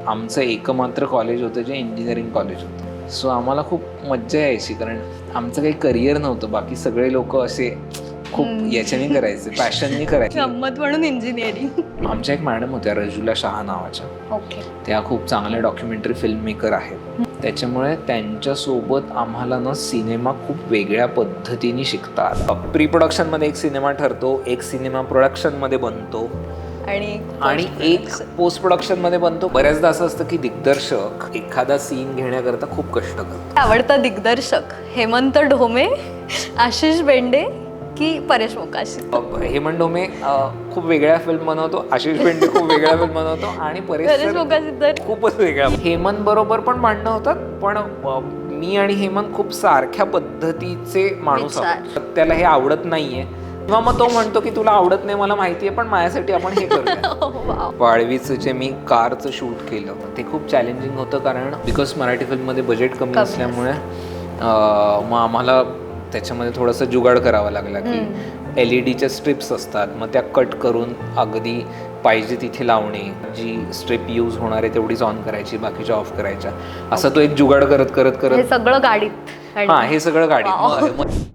आमचं एकमात्र कॉलेज होतं जे इंजिनिअरिंग कॉलेज होतं. सो आम्हाला खूप मज्जा यायची, कारण आमचं काही करिअर नव्हतं. बाकी सगळे लोक असे खूप याच्याने करायचे, पॅशनने करायचे. गंमत म्हणून इंजिनिअरिंग. आमच्या एक मॅडम होत्या रजुला शहा नावाच्या. ओके. त्या खूप चांगल्या डॉक्युमेंटरी फिल्म मेकर आहेत. त्याच्यामुळे त्यांच्यासोबत आम्हाला ना सिनेमा खूप वेगळ्या पद्धतीने शिकतात. प्री प्रोडक्शनमध्ये एक सिनेमा ठरतो, एक सिनेमा प्रोडक्शनमध्ये बनतो आणि एक पोस्ट प्रोडक्शन मध्ये बनतो. बऱ्याचदा असं असतं की दिग्दर्शक एखादा सीन घेण्याकरता खूप कष्ट करतो. आवडता दिग्दर्शक हेमंत ढोमे, आशिष बेंडे की परेश मोकाशी? हेमंत ढोमे खूप वेगळ्या फिल्म बनवतो, आशिष बेंडे खूप वेगळ्या फिल्म बनवतो आणि परेश मोकाशी तर खूपच वेगळ्या. हेमंत बरोबर पण भांडणं होतात, पण मी आणि हेमंत खूप सारख्या पद्धतीचे माणूस आहोत. त्याला हे आवडत नाहीये किंवा मग तो म्हणतो की तुला आवडत नाही मला माहितीये, पण माझ्यासाठी आपण हे करूया. वाळवीचं जे मी कारचं शूट केलं ते खूप चॅलेंजिंग होतं, कारण बिकॉज मराठी फिल्ममध्ये बजेट कमी असल्यामुळे मग आम्हाला त्याच्यामध्ये थोडंसं जुगाड करावा लागला की LED स्ट्रिप्स असतात, मग त्या कट करून अगदी पाहिजे तिथे लावणे. जी स्ट्रिप यूज होणार आहे तेवढीच ऑन करायची, बाकीच्या ऑफ करायच्या. असं तो एक जुगाड करत करत करत हे सगळं गाडीत. हा, हे सगळं गाडीत.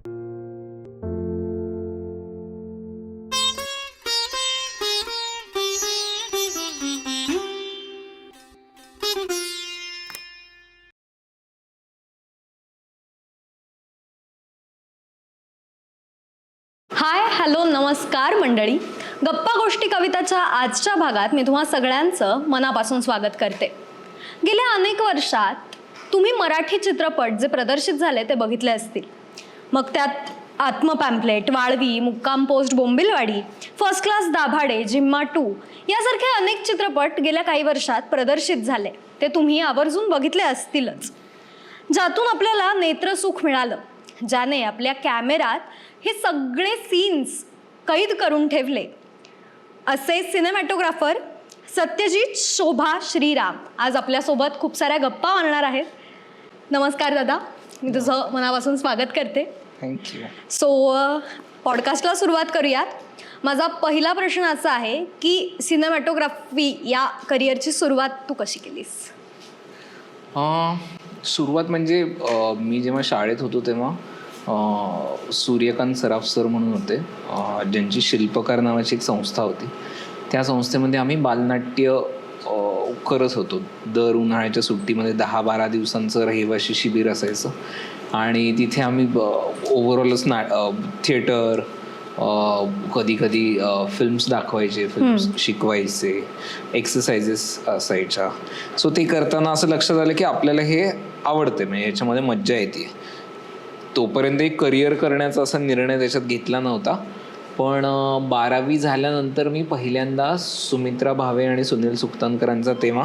हाय, हॅलो, नमस्कार मंडळी. गप्पा गोष्टी कविताच्या आजच्या भागात मी तुम्हा सगळ्यांचं मनापासून स्वागत करते. गेल्या अनेक वर्षात तुम्ही मराठी चित्रपट जे प्रदर्शित झाले ते बघितले असतील. मग त्यात आत्मपॅम्पलेट, वाळवी, मुक्काम post Bombilwadi, first class Dabhade, जिम्मा 2 यासारखे अनेक चित्रपट गेल्या काही वर्षात प्रदर्शित झाले. ते तुम्ही आवर्जून बघितले असतीलच. ज्यातून आपल्याला नेत्रसुख मिळालं, ज्याने आपल्या कॅमेऱ्यात हे सगळे सीन्स कैद करून ठेवले, असे सिनेमॅटोग्राफर सत्यजित शोभा श्रीराम आज आपल्यासोबत खूप साऱ्या गप्पा मारणार आहेत. नमस्कार दादा, मी तुझं मनापासून स्वागत करते. थँक्यू. सो पॉडकास्टला सुरुवात करूयात. माझा पहिला प्रश्न असा आहे की सिनेमॅटोग्राफी या करिअरची सुरुवात तू कशी केलीस? सुरुवात म्हणजे मी जेव्हा शाळेत होतो तेव्हा सूर्यकांत सराफ सर म्हणून होते, ज्यांची शिल्पकार नावाची एक संस्था होती. त्या संस्थेमध्ये आम्ही बालनाट्य करत होतो. दर उन्हाळ्याच्या सुट्टीमध्ये 10-12 दिवसांचं रहिवाशी शिबिर असायचं आणि तिथे आम्ही ओव्हरऑलच थिएटर, कधी कधी फिल्म्स दाखवायचे, फिल्म्स शिकवायचे, एक्सरसाइजेस असायच्या. सो ते करताना असं लक्षात आलं की आपल्याला हे आवडते, म्हणजे याच्यामध्ये मज्जा येते. तोपर्यंत एक करिअर करण्याचा असा निर्णय त्याच्यात घेतला नव्हता. पण 12वी झाल्यानंतर मी पहिल्यांदा सुमित्रा भावे आणि सुनील सुक्तानकरांचा तेव्हा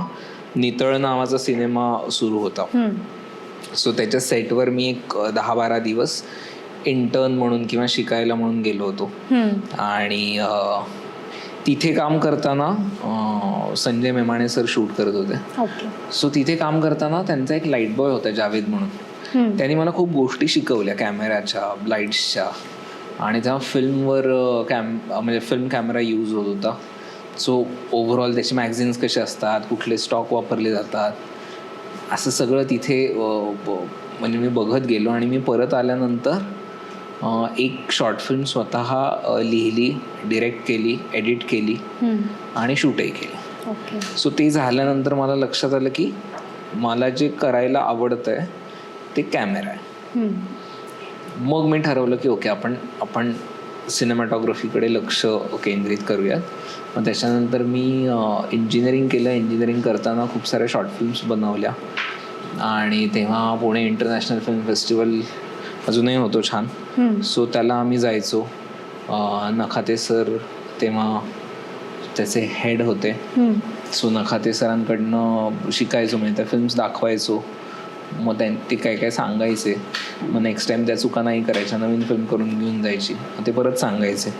नितळ नावाचा सिनेमा सुरू होता. सो त्याच्या सेटवर मी एक 10-12 दिवस इंटर्न म्हणून किंवा शिकायला म्हणून गेलो होतो. आणि तिथे काम करताना संजय मेमाणे सर शूट करत होते. सो तिथे काम करताना त्यांचा एक लाईट बॉय होता जावेद म्हणून. त्यांनी मला खूप गोष्टी शिकवल्या कॅमेऱ्याच्या, लाईट्सच्या. आणि तेव्हा फिल्मवर म्हणजे फिल्म कॅमेरा यूज होत होता. सो ओव्हरऑल त्याचे मॅगझिन्स कसे असतात, कुठले स्टॉक वापरले जातात, असं सगळं तिथे म्हणजे मी बघत गेलो. आणि मी परत आल्यानंतर एक शॉर्ट फिल्म स्वतः लिहिली, डिरेक्ट केली, एडिट केली आणि शूटही केली. सो ते झाल्यानंतर मला लक्षात आलं की मला जे करायला आवडतंय ते कॅमेरा आहे. मग मी ठरवलं की ओके, आपण सिनेमॅटोग्राफीकडे लक्ष केंद्रित करूयात. मग त्याच्यानंतर मी इंजिनिअरिंग केलं. इंजिनिअरिंग करताना खूप साऱ्या शॉर्ट फिल्म्स बनवल्या आणि तेव्हा पुणे इंटरनॅशनल फिल्म फेस्टिवल अजूनही होतो छान. सो त्याला आम्ही जायचो. नखाते सर तेव्हा त्याचे हेड होते. सो नखाते सरांकडनं शिकायचो, म्हणजे त्या फिल्म्स दाखवायचो. मग ते काय काय सांगायचे. मग नेक्स्ट टाइम त्या चुका नाही करायच्या, नवीन फिल्म करून घेऊन जायची, मग ते परत सांगायचे.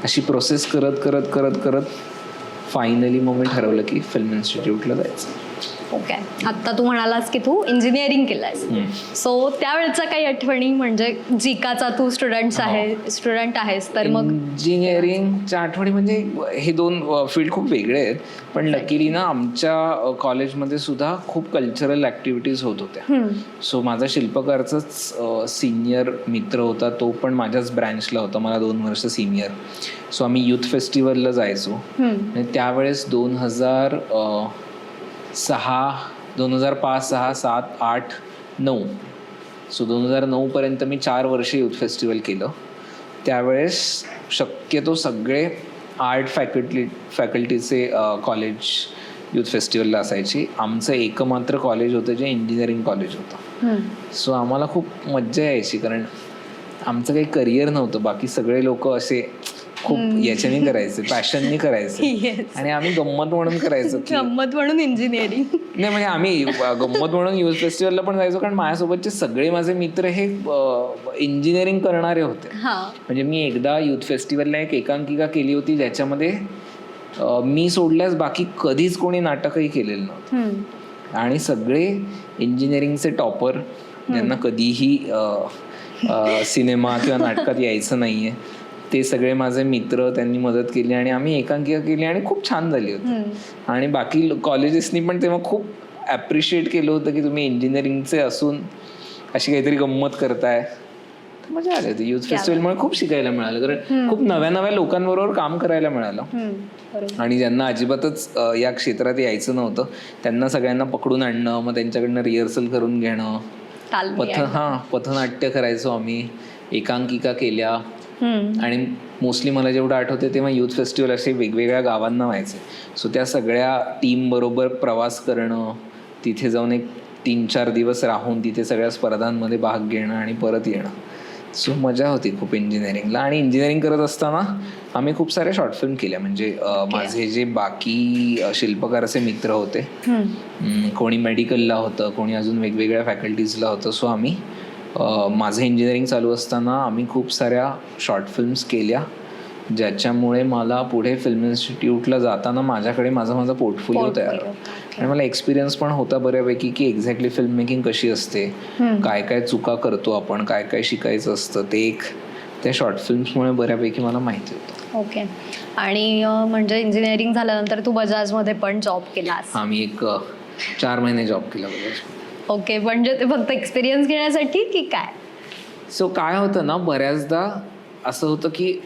अशी प्रोसेस करत करत करत करत फायनली मग मी ठरवलं की फिल्म इन्स्टिट्यूटला जायचं. ओके. आत्ता तू म्हणालास की तू इंजिनिअरिंग केलंयस, सो त्यावेळच्या काही आठवणी, म्हणजे जिकाचा तू स्टुडंट आहेस तर मग इंजिनिअरिंगच्या आठवणी म्हणजे हे दोन फील्ड खूप वेगळे आहेत, पण लकीली ना आमच्या कॉलेजमध्ये सुद्धा खूप कल्चरल ॲक्टिव्हिटीज होत होत्या. सो माझा शिल्पकारचाच सिनियर मित्र होता, तो पण माझ्याच ब्रँचला होता, मला 2 वर्ष सिनियर. सो आम्ही यूथ फेस्टिवलला जायचो आणि त्यावेळेस 2005, 6, 7, 8, 9, सो 2009 मी 4 वर्ष यूथ फेस्टिवल केलं. त्यावेळेस शक्यतो सगळे आर्ट फॅकल्टीचे कॉलेज यूथ फेस्टिवलला असायची. आमचं एकमात्र कॉलेज होतं जे इंजिनिअरिंग कॉलेज होतं. सो आम्हाला खूप मज्जा यायची, कारण आमचं काही करिअर नव्हतं. बाकी सगळे लोक असे खूप याच्याने करायचे, पॅशनने करायचे, आणि आम्ही गंमत म्हणून करायचो. गंमत म्हणून इंजिनिअरिंग नाही, म्हणजे आम्ही गंमत म्हणून यूथ फेस्टिवलला पण जायचो, कारण माझ्यासोबतचे सगळे माझे मित्र हे इंजिनिअरिंग करणारे होते. म्हणजे मी एकदा यूथ फेस्टिवलला एक एकांकिका केली होती, ज्याच्यामध्ये मी सोडल्यास बाकी कधीच कोणी नाटकही केलेलं नव्हतं, आणि सगळे इंजिनिअरिंगचे टॉपर, ज्यांना कधीही सिनेमा किंवा नाटकात यायचं नाहीये, ते सगळे माझे मित्र, त्यांनी मदत केली आणि आम्ही एकांकिका केली आणि खूप छान झाली होती. आणि बाकी कॉलेजेसनी पण तेव्हा खूप ॲप्रिशिएट केलं होतं की तुम्ही इंजिनिअरिंगचे असून अशी काहीतरी गंमत करताय. मजा आली होती. यूथ फेस्टिवलमुळे खूप शिकायला मिळालं, कारण खूप नव्या नव्या लोकांबरोबर काम करायला मिळालं, आणि ज्यांना अजिबातच या क्षेत्रात यायचं नव्हतं त्यांना सगळ्यांना पकडून आणणं, मग त्यांच्याकडनं रिहर्सल करून घेणं, पथनाट्य करायचो आम्ही, एकांकिका केल्या. आणि मोस्टली मला जेवढं आठवते तेव्हा यूथ फेस्टिवल असे वेगवेगळ्या गावांना व्हायचे. सो त्या सगळ्या टीम बरोबर प्रवास करणं, तिथे जाऊन एक 3-4 दिवस राहून तिथे सगळ्या स्पर्धांमध्ये भाग घेणं आणि परत येणं. सो मजा होती खूप इंजिनिअरिंगला. आणि इंजिनिअरिंग करत असताना आम्ही खूप सारे शॉर्ट फिल्म केल्या. म्हणजे माझे जे बाकी शिल्पकाराचे मित्र होते, कोणी मेडिकलला होतं, कोणी अजून वेगवेगळ्या फॅकल्टीजला होतं. सो आम्ही माझं इंजिनिअरिंग चालू असताना आम्ही खूप साऱ्या शॉर्ट फिल्म्स केल्या, ज्याच्यामुळे मला पुढे फिल्म इन्स्टिट्यूटला जाताना माझ्याकडे माझा पोर्टफोलिओ तयार होता. आणि मला एक्सपिरियन्स पण होता बऱ्यापैकी की एक्झॅक्टली फिल्म मेकिंग कशी असते, काय काय चुका करतो आपण, काय काय शिकायचं असतं, ते एक त्या शॉर्ट फिल्म्समुळे बऱ्यापैकी मला माहिती होतं. ओके. आणि म्हणजे इंजिनिअरिंग झाल्यानंतर तू बजाजमध्ये पण जॉब केलास? आम्ही एक 4 महिने जॉब केला बजाज. ओके. म्हणजे ते फक्त एक्सपिरियन्स घेण्यासाठी की काय? सो काय होतं ना, बऱ्याचदा असं होतं की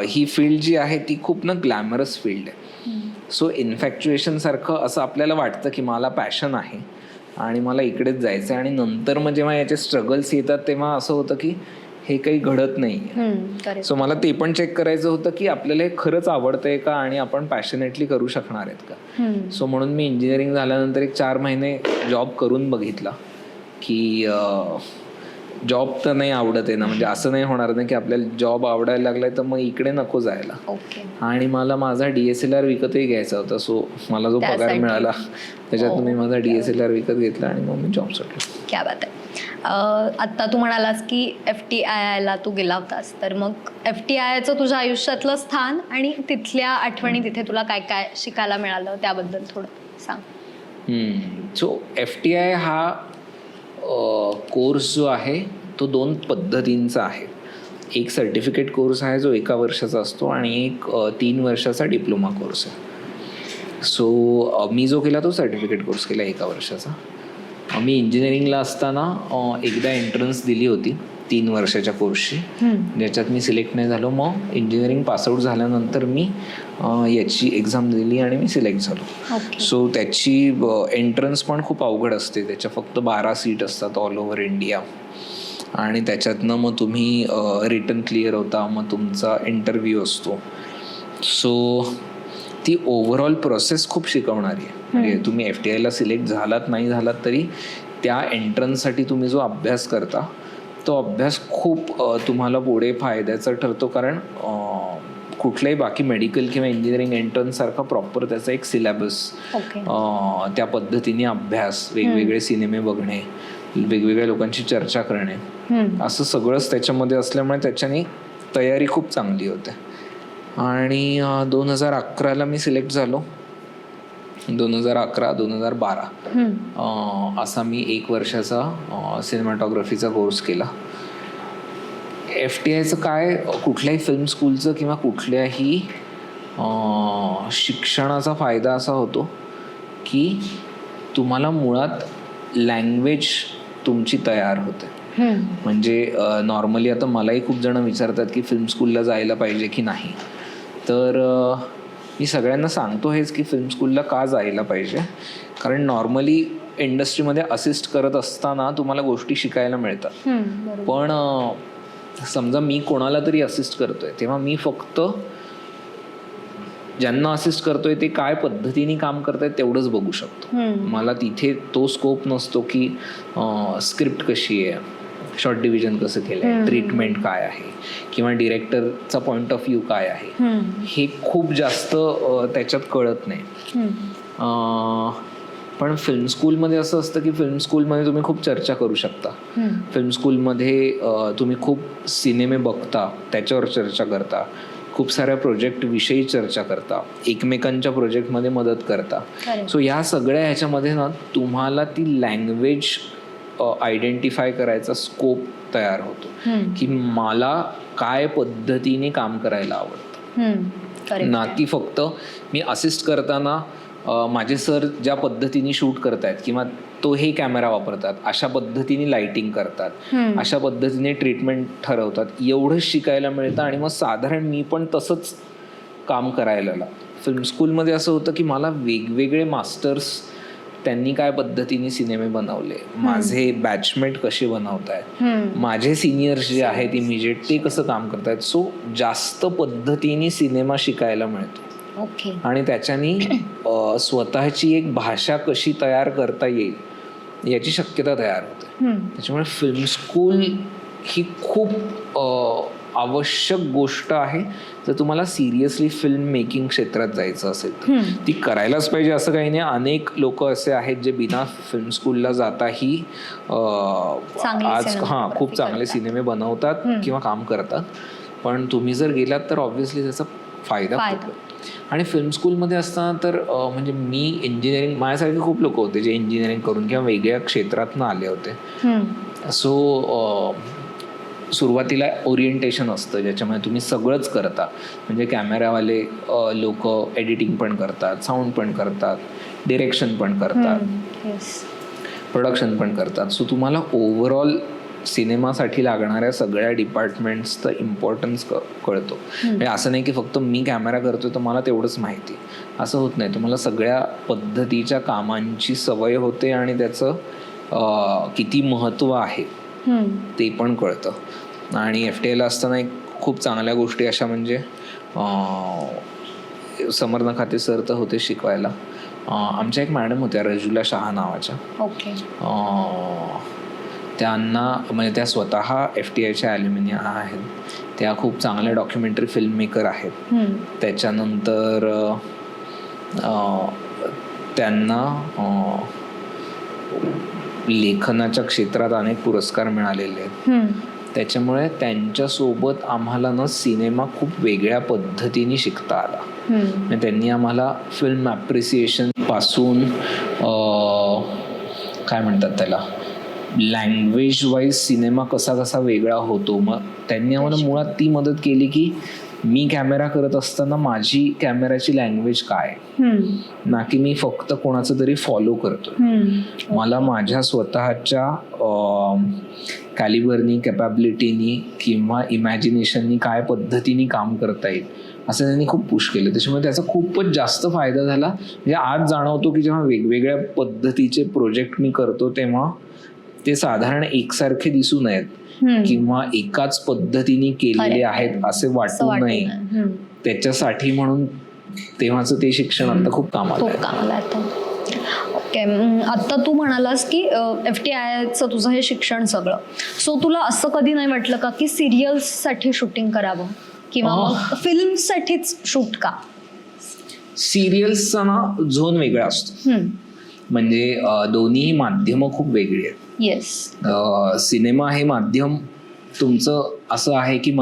ही फील्ड जी आहे ती खूप ना ग्लॅमरस फील्ड आहे. सो इन्फॅक्च्युएशन सारखं असं आपल्याला वाटतं की मला पॅशन आहे आणि मला इकडेच जायचं आहे, आणि नंतर मग जेव्हा याचे स्ट्रगल्स येतात तेव्हा असं होतं की हे काही घडत नाही. सो मला ते पण चेक करायचं होतं की आपल्याला हे खरंच आवडतंय का आणि आपण पॅशनेटली करू शकणार आहेत का. सो म्हणून मी इंजिनिअरिंग झाल्यानंतर एक 4 महिने जॉब करून बघितला की जॉब तर नाही आवडत आहे ना, म्हणजे असं नाही होणार नाही की आपल्याला जॉब आवडायला लागलाय तर मग इकडे नको जायला. आणि मला माझा DSLR विकतही घ्यायचा होता. सो मला जो पगार मिळाला त्याच्यात मी माझा DSLR विकत घेतला आणि मग मी जॉब सोडला. क्या बात आहे. आत्ता तू म्हणालास की FTIIला तू गेला होतास, तर मग FTIIचं तुझ्या आयुष्यातलं स्थान आणि तिथल्या आठवणी, तिथे तुला काय काय शिकायला मिळालं त्याबद्दल थोडं सांग. सो FTI हा कोर्स जो आहे तो 2 पद्धतींचा आहे. एक सर्टिफिकेट कोर्स आहे जो 1 वर्षाचा असतो, आणि एक 3 वर्षाचा डिप्लोमा कोर्स आहे. सो मी जो केला तो सर्टिफिकेट कोर्स केला 1 वर्षाचा. मी इंजिनिअरिंगला असताना एकदा एंट्रन्स दिली होती 3 वर्षाच्या कोर्सची, ज्याच्यात मी सिलेक्ट नाही झालो. मग इंजिनिअरिंग पासआउट झाल्यानंतर मी याची एक्झाम दिली आणि मी सिलेक्ट झालो. सो त्याची एंट्रन्स पण खूप अवघड असते. त्याच्या फक्त 12 सीट असतात ऑल ओव्हर इंडिया, आणि त्याच्यातनं मग तुम्ही रिटन क्लिअर होता, मग तुमचा इंटरव्ह्यू असतो. सो ती ओव्हरऑल प्रोसेस खूप शिकवणारी आहे. म्हणजे तुम्ही FTIला सिलेक्ट झालात नाही झालात तरी त्या एंट्रन्ससाठी तुम्ही जो अभ्यास करता तो अभ्यास खूप तुम्हाला पुढे फायद्याचा ठरतो. कारण कुठल्याही बाकी मेडिकल किंवा इंजिनिअरिंग एंट्रन्स सारखा प्रॉपर त्याचा एक सिलेबस, त्या पद्धतीने अभ्यास, वेगवेगळे सिनेमे बघणे, वेगवेगळ्या लोकांची चर्चा करणे, असं सगळंच त्याच्यामध्ये असल्यामुळे त्याच्याने तयारी खूप चांगली होते. आणि 2011ला मी सिलेक्ट झालो 2011 2012 असा मी 1 वर्षाचा सिनेमॅटोग्राफीचा कोर्स केला. FTIचं काय, कुठल्याही फिल्म स्कूलचं किंवा कुठल्याही शिक्षणाचा फायदा असा होतो की तुम्हाला मुळात लँग्वेज तुमची तयार होते. म्हणजे नॉर्मली आता मलाही खूप जण विचारतात की फिल्म स्कूलला जायला पाहिजे की नाही, तर मी सगळ्यांना सांगतो हेच की फिल्म स्कूलला का जायला पाहिजे. कारण नॉर्मली इंडस्ट्रीमध्ये असिस्ट करत असताना तुम्हाला गोष्टी शिकायला मिळतात. पण समजा मी कोणाला तरी असिस्ट करतोय तेव्हा मी फक्त ज्यांना असिस्ट करतोय ते काय पद्धतीने काम करतायत तेवढंच बघू शकतो. मला तिथे तो स्कोप नसतो की स्क्रिप्ट कशी आहे, शॉर्ट डिव्हिजन कसं केलंय, ट्रीटमेंट काय आहे, किंवा डिरेक्टरचा पॉइंट ऑफ व्ह्यू काय आहे, हे खूप जास्त त्याच्यात कळत नाही. पण फिल्म स्कूलमध्ये असं असतं की फिल्म स्कूलमध्ये तुम्ही खूप चर्चा करू शकता. फिल्म स्कूलमध्ये तुम्ही खूप सिनेमे बघता, त्याच्यावर चर्चा करता, खूप साऱ्या प्रोजेक्टविषयी चर्चा करता, एकमेकांच्या प्रोजेक्टमध्ये मदत करता. सो या सगळ्या ह्याच्यामध्ये ना तुम्हाला ती लँग्वेज आयडेंटिफाय करायचा स्कोप तयार होतो की मला काय पद्धतीने काम करायला आवडतं. ना की फक्त मी असिस्ट करताना माझे सर ज्या पद्धतीने शूट करतायत किंवा तो हे कॅमेरा वापरतात, अशा पद्धतीने लाइटिंग करतात, अशा पद्धतीने ट्रीटमेंट ठरवतात, एवढंच शिकायला मिळतं. आणि मग साधारण मी पण तसंच काम करायला लागलो. फिल्म स्कूलमध्ये असं होतं की मला वेगवेगळे मास्टर्स त्यांनी काय पद्धतीने सिनेमे बनवले, माझे बॅचमेट कसे बनवत आहेत, माझे सिनियर्स जे आहेत इमिजिएट ते कसं काम करतायत. सो जास्त पद्धतीने सिनेमा शिकायला मिळतो. आणि त्याच्यानी स्वतःची एक भाषा कशी तयार करता येईल याची शक्यता तयार होते. त्याच्यामुळे फिल्म स्कूल ही खूप आवश्यक गोष्ट आहे. जर तुम्हाला सिरियसली फिल्म मेकिंग क्षेत्रात जायचं असेल तर ती करायलाच पाहिजे असं काही नाही. अनेक लोक असे आहेत जे बिना फिल्म स्कूलला जाताही आज खूप चांगले सिनेमे बनवतात किंवा काम करतात. पण तुम्ही जर गेलात तर ऑब्व्हियसली त्याचा फायदा होतो. आणि फिल्म स्कूलमध्ये असताना तर म्हणजे मी इंजिनिअरिंग, माझ्यासारखे खूप लोक होते जे इंजिनिअरिंग करून किंवा वेगळ्या क्षेत्रातनं आले होते. सो सुरुवातीला ओरिएंटेशन असतं ज्याच्यामध्ये तुम्ही सगळंच करता. म्हणजे कॅमेरावाले लोक एडिटिंग पण करतात, साऊंड पण करतात, डिरेक्शन पण करतात, प्रोडक्शन पण करतात. सो तुम्हाला ओव्हरऑल सिनेमासाठी लागणाऱ्या सगळ्या डिपार्टमेंट्सचं इम्पॉर्टन्स कळतो. म्हणजे असं नाही की फक्त मी कॅमेरा करतोय तर मला तेवढंच माहिती, असं होत नाही. तुम्हाला सगळ्या पद्धतीच्या कामांची सवय होते आणि त्याचं किती महत्त्व आहे ते पण कळतं. आणि FTIला असताना एक खूप चांगल्या गोष्टी अशा म्हणजे समर्थ खाते सर तर होते शिकवायला. आमच्या एक मॅडम होत्या रजुला शाह नावाच्या. त्यांना म्हणजे त्या स्वतः FTIच्या ॲल्युमिनिया आहेत. त्या खूप चांगल्या डॉक्युमेंटरी फिल्म मेकर आहेत. त्याच्यानंतर त्यांना लेखनाच्या क्षेत्रात अनेक पुरस्कार मिळालेले आहेत. त्याच्यामुळे त्यांच्यासोबत आम्हाला ना सिनेमा खूप वेगळ्या पद्धतीने शिकता आला. त्यांनी आम्हाला फिल्म ॲप्रिसिएशन पासून काय म्हणतात त्याला, लँग्वेज वाईज सिनेमा कसा कसा वेगळा होतो, मग त्यांनी आम्हाला मुळात ती मदत केली की मी कॅमेरा करत असताना माझी कॅमेराची लँग्वेज काय, ना की मी फक्त कोणाचं तरी फॉलो करतोय. मला माझ्या स्वतःच्या कॅलिबरनी, कॅपॅबिलिटीनी किंवा इमॅजिनेशननी काय पद्धतीने काम करता येईल असं त्यांनी खूप पुश केलं. त्याच्यामुळे त्याचा खूपच जास्त फायदा झाला. म्हणजे आज जाणवतो की जेव्हा वेगवेगळ्या पद्धतीचे प्रोजेक्ट मी करतो तेव्हा ते साधारण एकसारखे दिसू नयेत किंवा एकाच पद्धतीने केलेले आहेत असे वाटू नये. त्याच्यासाठी म्हणून तेव्हाचं ते शिक्षण आता खूप कामाला येतं. ओके, आता तू म्हणालास की FTIचं तुझं हे शिक्षण सगळं, सो तुला असं कधी नाही वाटलं का की सिरियल्ससाठी शूटिंग करावं किंवा फिल्मसाठीच शूट का? सिरियल्सचा ना झोन वेगळा असतो. म्हणजे दोन्ही माध्यमं खूप वेगळी आहेत. येस, सिनेमा हे माध्यम तुमचं असं आहे की एक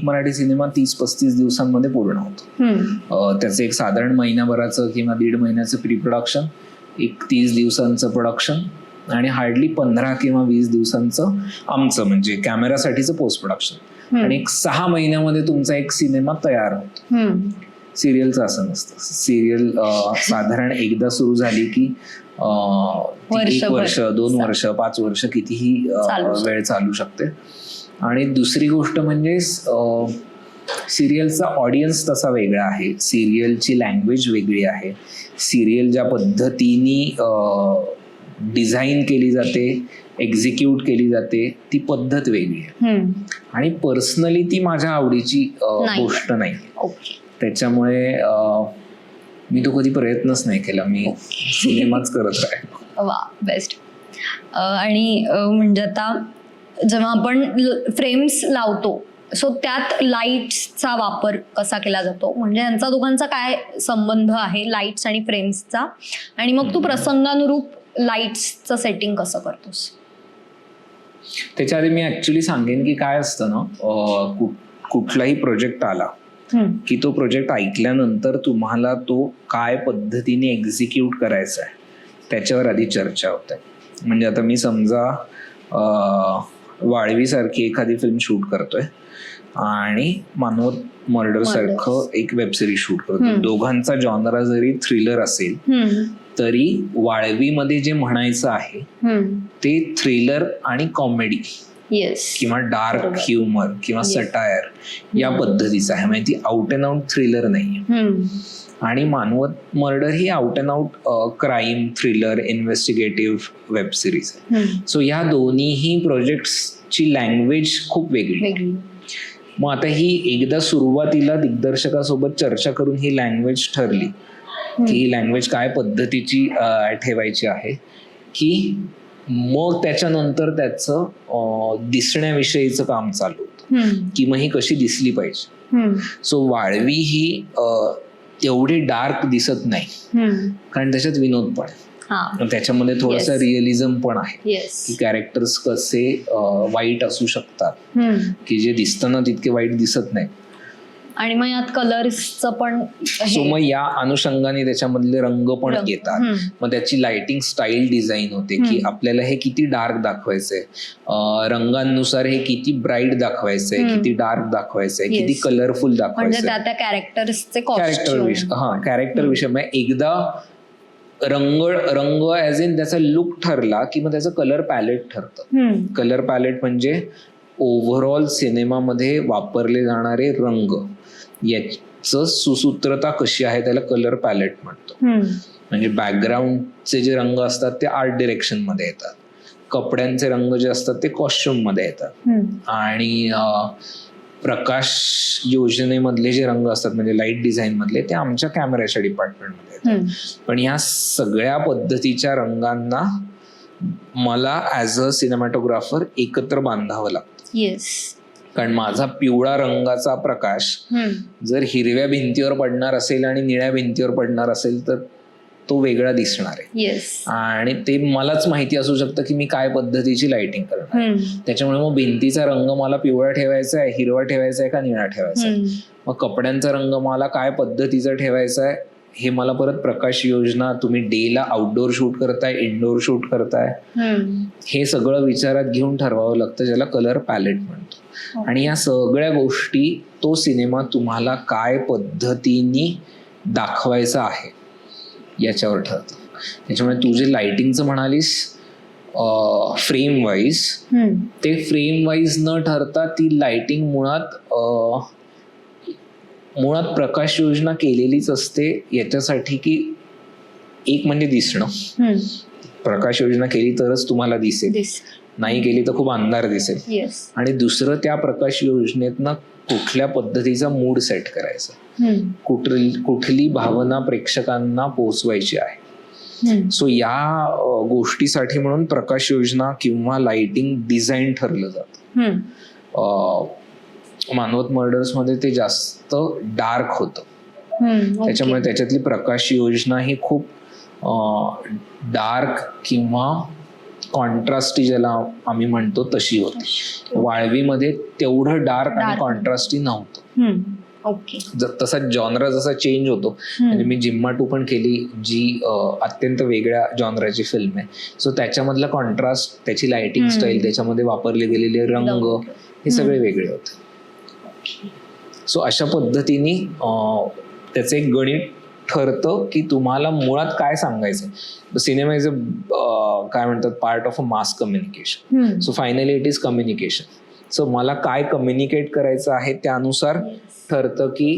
मराठी सिनेमा 30-35 दिवसांमध्ये पूर्ण होतो. त्याचं एक साधारण महिनाभराचं किंवा 1.5 महिन्याचं प्री प्रोडक्शन, एक 30 दिवसांचं प्रोडक्शन आणि हार्डली 15 किंवा 20 दिवसांचं आमचं म्हणजे कॅमेरासाठीचं पोस्ट प्रोडक्शन, आणि एक 6 महिन्यामध्ये तुमचा एक सिनेमा तयार होतो. सिरियलचं असं नसतं. सिरियल साधारण एकदा सुरू झाली की 1 वर्ष, 2 वर्ष, 5 वर्ष कितीही वेळ चालू शकते. आणि दुसरी गोष्ट म्हणजे सिरियलचा ऑडियन्स तसा वेगळा आहे, सिरियलची लँग्वेज वेगळी आहे, सिरियल ज्या पद्धतीने डिझाईन केली जाते, एक्झिक्यूट केली जाते, ती पद्धत वेगळी आहे. आणि पर्सनली ती माझ्या आवडीची गोष्ट नाही. त्याच्यामुळे मी तो कधी प्रयत्नच नाही केला, मी सिनेमाच करत राहिलो. वा, बेस्ट. आणि म्हणजे आता जेव्हा आपण फ्रेम्स लावतो सो त्यात लाईट्सचा वापर कसा केला जातो, म्हणजे यांचा दोघांचा काय संबंध आहे लाईट्स आणि फ्रेम्सचा, आणि मग तू प्रसंगानुरूप लाईट्सचं सेटिंग कसं करतोस? त्याच्या आधी मी ऍक्च्युली सांगेन की काय असतं ना, कुठलाही प्रोजेक्ट आला की तो प्रोजेक्ट ऐकल्यानंतर तुम्हाला तो काय पद्धतीने एक्झिक्यूट करायचा आहे त्याच्यावर आधी चर्चा होते. म्हणजे आता मी समजा वाळवी सारखी एखादी फिल्म शूट करतोय आणि मानवत मर्डर सारखं एक वेब सिरीज शूट करतोय, दोघांचा जॉनरा जरी थ्रिलर असेल तरी वाळवीमध्ये जे म्हणायचं आहे ते थ्रिलर आणि कॉमेडी किंवा डार्क ह्युमर किंवा सटायर या पद्धतीचं आहे, म्हणजे ती आउट अँड आउट थ्रिलर नाही. आणि Manwat murder he out and out crime thriller investigative web series आहे. सो ह्या दोन्हीही प्रोजेक्ट्सची लँग्वेज खूप वेगळी. मग आता ही एकदा सुरुवातीला दिग्दर्शकासोबत चर्चा करून ही लँग्वेज ठरली की ही लँग्वेज काय पद्धतीची ठेवायची आहे, की मग त्याच्यानंतर त्याचं दिसण्याविषयीचं काम चालू होतं की मग ही कशी दिसली पाहिजे. सो वाळवी ही तेवढी डार्क दिसत नाही कारण त्याच्यात विनोद पण आहे, त्याच्यामध्ये थोडासा रिअलिझम पण आहे की कॅरेक्टर्स कसे वाईट असू शकतात की जे दिसताना तितके वाईट दिसत नाही. आणि मग यात कलर्सचं पण सो मग या अनुषंगाने त्याच्यामधले रंग पण येतात. मग त्याची लाइटिंग स्टाईल डिझाईन होते की आपल्याला हे किती डार्क दाखवायचंय, रंगांनुसार हे किती ब्राईट दाखवायचंय, किती डार्क दाखवायचंय, किती कलरफुल दाखवायचंय, त्या कॅरेक्टर्सचे कॅरेक्टर विषय. मग एकदा रंग ऍज इन त्याचा लुक ठरला की मग त्याचं कलर पॅलेट ठरतं. कलर पॅलेट म्हणजे ओव्हरऑल सिनेमामध्ये वापरले जाणारे रंग याचं सुसूत्रता कशी आहे त्याला कलर पॅलेट म्हणतो. म्हणजे बॅकग्राऊंडचे जे रंग असतात ते आर्ट डिरेक्शन मध्ये येतात, कपड्यांचे रंग जे असतात ते कॉस्ट्युम मध्ये येतात, आणि प्रकाश योजनेमधले जे रंग असतात म्हणजे लाईट डिझाईन मधले ते आमच्या कॅमेऱ्याच्या डिपार्टमेंटमध्ये येतात. पण या सगळ्या पद्धतीच्या रंगांना मला ऍज अ सिनेमॅटोग्राफर एकत्र बांधावं लागतं. कारण माझा पिवळा रंगाचा प्रकाश जर हिरव्या भिंतीवर पडणार असेल आणि निळ्या भिंतीवर पडणार असेल तर तो वेगळा दिसणार आहे. आणि ते मलाच माहिती असू शकतं की मी काय पद्धतीची लाइटिंग करणार. त्याच्यामुळे मग भिंतीचा रंग मला पिवळा ठेवायचा आहे, हिरवा ठेवायचा आहे का निळा ठेवायचा आहे, मग कपड्यांचा रंग मला काय पद्धतीचा ठेवायचा आहे हे मला परत प्रकाश योजना, तुम्ही डेला आउटडोर शूट करताय इनडोर शूट करताय, हे सगळं विचारात घेऊन ठरवावं लागतं, ज्याला कलर पॅलेट म्हणतो. आणि या सगळ्या गोष्टी तो सिनेमा तुम्हाला काय पद्धतीने दाखवायचा आहे याच्यावर ठरतं. त्याच्यामुळे तू जे लाइटिंगचं म्हणालीस फ्रेम वाईज, ते फ्रेम वाईज न ठरता ती लाइटिंग मुळात प्रकाश योजना केलेलीच असते याच्यासाठी की एक म्हणजे दिसणं. प्रकाश योजना केली तरच तुम्हाला दिसेल, नाही केली तर खूप अंधार दिसेल. आणि दुसरं त्या प्रकाश योजनेतनं कुठल्या पद्धतीचा मूड सेट करायचा, कुठली भावना प्रेक्षकांना पोहोचवायची आहे. सो या गोष्टीसाठी म्हणून प्रकाश योजना किंवा लाइटिंग डिझाईन ठरलं जातं. मानवत मर्डर्स मध्ये ते जास्त डार्क होतं, त्याच्यामुळे त्याच्यातली प्रकाश योजना ही खूप डार्क किंवा कॉन्ट्रास्टी ज्याला आम्ही म्हणतो तशी होती. वाळवीमध्ये तेवढं डार्क आणि कॉन्ट्रास्टी नव्हतं. ओके. तसा जॉनरा जसा चेंज होतो, म्हणजे मी जिम्मा 2 पण केली जी अत्यंत वेगळ्या जॉनराची फिल्म आहे. सो त्याच्यामधला कॉन्ट्रास्ट, त्याची लाइटिंग स्टाईल, त्याच्यामध्ये वापरले गेलेले रंग हे सगळे वेगळे होते. सो अशा पद्धतीने त्याचं एक गणित ठरतं की तुम्हाला मुळात काय सांगायचं. सिनेमा इज काय म्हणतात part of a mass communication. So finally it is communication. So मला काय कम्युनिकेट करायचं आहे त्यानुसार ठरतं की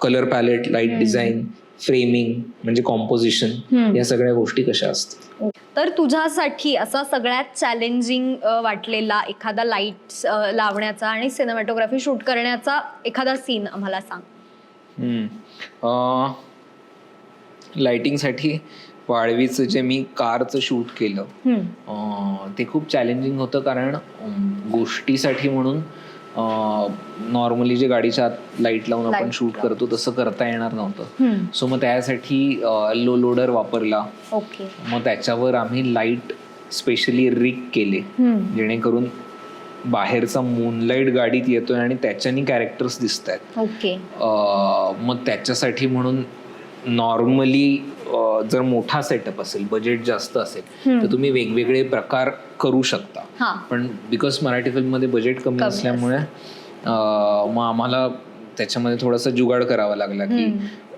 colour palette, light design, framing म्हणजे कॉम्पोजिशन, या सगळ्या गोष्टी कशा असतात. तर तुझ्यासाठी असा सगळ्यात चॅलेंजिंग वाटलेला एखादा लाईट्स लावण्याचा आणि सिनेमॅटोग्राफी शूट करण्याचा एखादा सीन आम्हाला सांग. लाइटिंगसाठी वाळवीचं जे मी कारचं शूट केलं ते खूप चॅलेंजिंग होतं, कारण गोष्टीसाठी म्हणून नॉर्मली जे गाडीच्या आत लाईट लावून आपण शूट करतो तसं करता येणार नव्हतं. सो मग त्यासाठी लो लोडर वापरला. मग त्याच्यावर आम्ही लाईट स्पेशली रिग केले जेणेकरून बाहेरचा मूनलाईट गाडीत येतोय आणि त्याच्यानी कॅरेक्टर्स दिसत आहेत. मग त्याच्यासाठी म्हणून नॉर्मली जर मोठा सेटअप असेल, बजेट जास्त असेल तर तुम्ही वेगवेगळे प्रकार करू शकता. पण बिकॉज मराठी फिल्ममध्ये बजेट कमी असल्यामुळे मग आम्हाला त्याच्यामध्ये थोडासा जुगाड करावा लागला की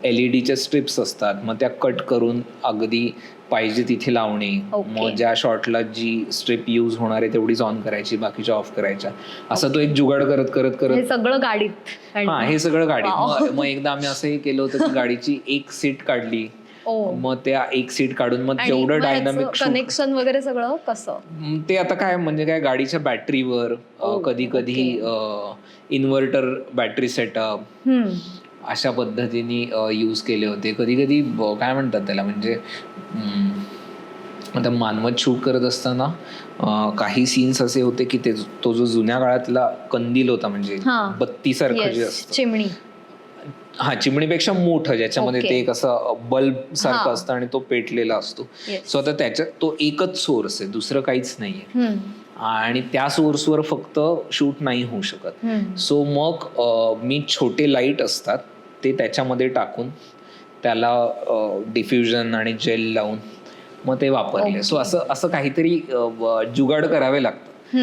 LED स्ट्रिप्स असतात, मग त्या कट करून अगदी पाहिजे तिथे लावणे. मग ज्या शॉटला जी स्ट्रिप यूज होणार आहे तेवढीच ऑन करायची, बाकीच्या ऑफ करायच्या. असं तो एक जुगाड करत करत करत सगळं गाडीत. हे सगळं गाडीत. मग एकदा आम्ही असंही केलं होतं की गाडीची एक सीट काढली, मग त्या एक सीट काढून मग तेवढं डायनामिक कनेक्शन वगैरे सगळं कसं ते आता काय म्हणजे काय गाडीच्या बॅटरीवर, कधी कधी इन्व्हर्टर बॅटरी सेटअप अशा पद्धतीने यूज केले होते. कधी कधी काय म्हणतात त्याला म्हणजे आता मानवत शूट करत असताना काही सीन्स असे होते की तो जो जुन्या काळातला कंदील होता म्हणजे बत्तीसारखं जे असतं, चिमणी, चिमणीपेक्षा मोठं, ज्याच्यामध्ये ते एक असं बल्ब सारखं असतं आणि तो पेटलेला असतो. सो आता त्याच्यात तो एकच सोर्स आहे, दुसरं काहीच नाहीये आणि त्या सोर्सवर फक्त शूट नाही होऊ शकत. सो मग मी छोटे लाईट असतात ते त्याच्यामध्ये टाकून त्याला डिफ्युजन आणि जेल लावून मग ते वापरले. सो असं काहीतरी जुगाड करावे लागतं.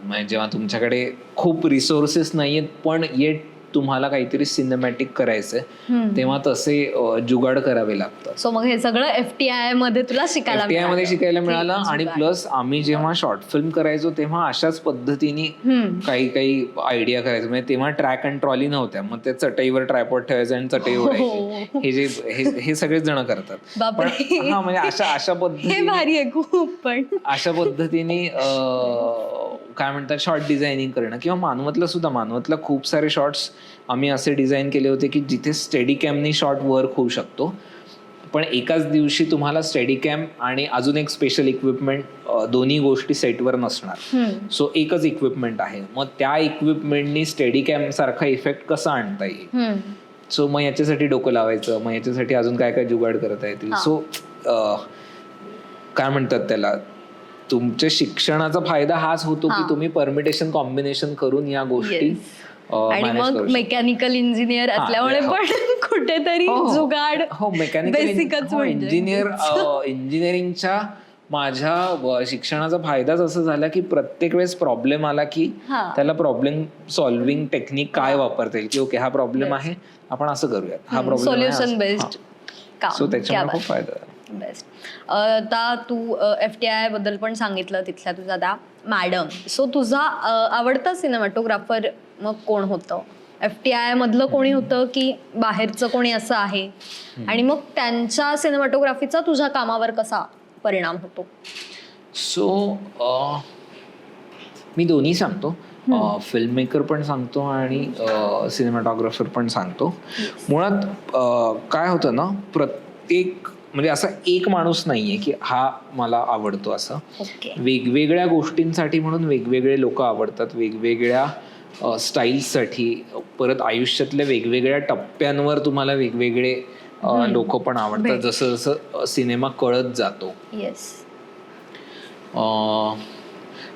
म्हणजे जेव्हा तुमच्याकडे खूप रिसोर्सेस नाहीयेत पण येट तुम्हाला काहीतरी सिनेमॅटिक करायचंय तेव्हा तसे जुगाड करावे लागतात. सो मग हे सगळं FTI मध्ये तुला शिकायला मिळालं. आणि प्लस आम्ही जेव्हा शॉर्ट फिल्म करायचो तेव्हा अशाच पद्धतीने काही आयडिया करायचो. म्हणजे तेव्हा ट्रॅक अँड ट्रॉली नव्हत्या, मग त्या चटईवर ट्रायपॉड ठेवायचं आणि चटई ओढायची. हे सगळेच जण करतात. म्हणजे अशा पद्धतीने अशा पद्धतीने काय म्हणतात शॉर्ट डिझायनिंग करणं. किंवा मानवतला खूप सारे शॉर्ट्स आम्ही असे डिझाईन केले होते की जिथे स्टेडी कॅमनी शॉट वर्क होऊ शकतो, पण एकाच दिवशी तुम्हाला स्टेडी कॅम आणि अजून एक स्पेशल इक्विपमेंट दोन्ही गोष्टी सेटवर नसणार. सो एकच इक्विपमेंट आहे, मग त्या इक्विपमेंटनी स्टेडी कॅम सारखा इफेक्ट कसा आणता येईल. सो मग याच्यासाठी डोकं लावायचं, मग याच्यासाठी अजून काय काय जुगाड करता येतील. सो काय म्हणतात त्याला, तुमच्या शिक्षणाचा फायदा हाच होतो की तुम्ही परमिटेशन कॉम्बिनेशन करून या गोष्टी. आणि मग मेकॅनिकल इंजिनियर असल्यामुळे पण कुठेतरी जुगाड बेसिकच. इंजिनिअरिंगच्या माझ्या शिक्षणाचा फायदाच असं झाला की प्रत्येक वेळेस प्रॉब्लेम आला की त्याला प्रॉब्लेम सॉल्व्हिंग टेक्निक काय वापरता येईल, की ओके हा प्रॉब्लेम आहे आपण असं करूयात, हा प्रॉब्लेम सोल्युशन बेस्ड. सो त्याच्यामुळे खूप फायदा आहे. बेस्ट. आता तू FTI बद्दल पण सांगितलं, तिथल्या तुझा त्या मॅडम. सो तुझा आवडता सिनेमॅटोग्राफर मग कोण होतं? FTI मधलं कोणी होतं की बाहेरचं कोणी असं आहे? आणि मग त्यांच्या सिनेमॅटोग्राफीचा तुझ्या कामावर कसा परिणाम होतो? सो मी दोन्ही सांगतो, फिल्म मेकर पण सांगतो आणि सिनेमॅटोग्राफर पण सांगतो. मुळात काय होतं ना, प्रत्येक म्हणजे असा एक माणूस नाहीये की हा मला आवडतो असं. वेगवेगळ्या गोष्टींसाठी म्हणून वेगवेगळे लोक आवडतात, वेगवेगळ्या स्टाईल्ससाठी. परत आयुष्यातल्या वेगवेगळ्या टप्प्यांवर तुम्हाला वेगवेगळे लोक पण आवडतात भेट. जसं जसं सिनेमा कळत जातो. येस.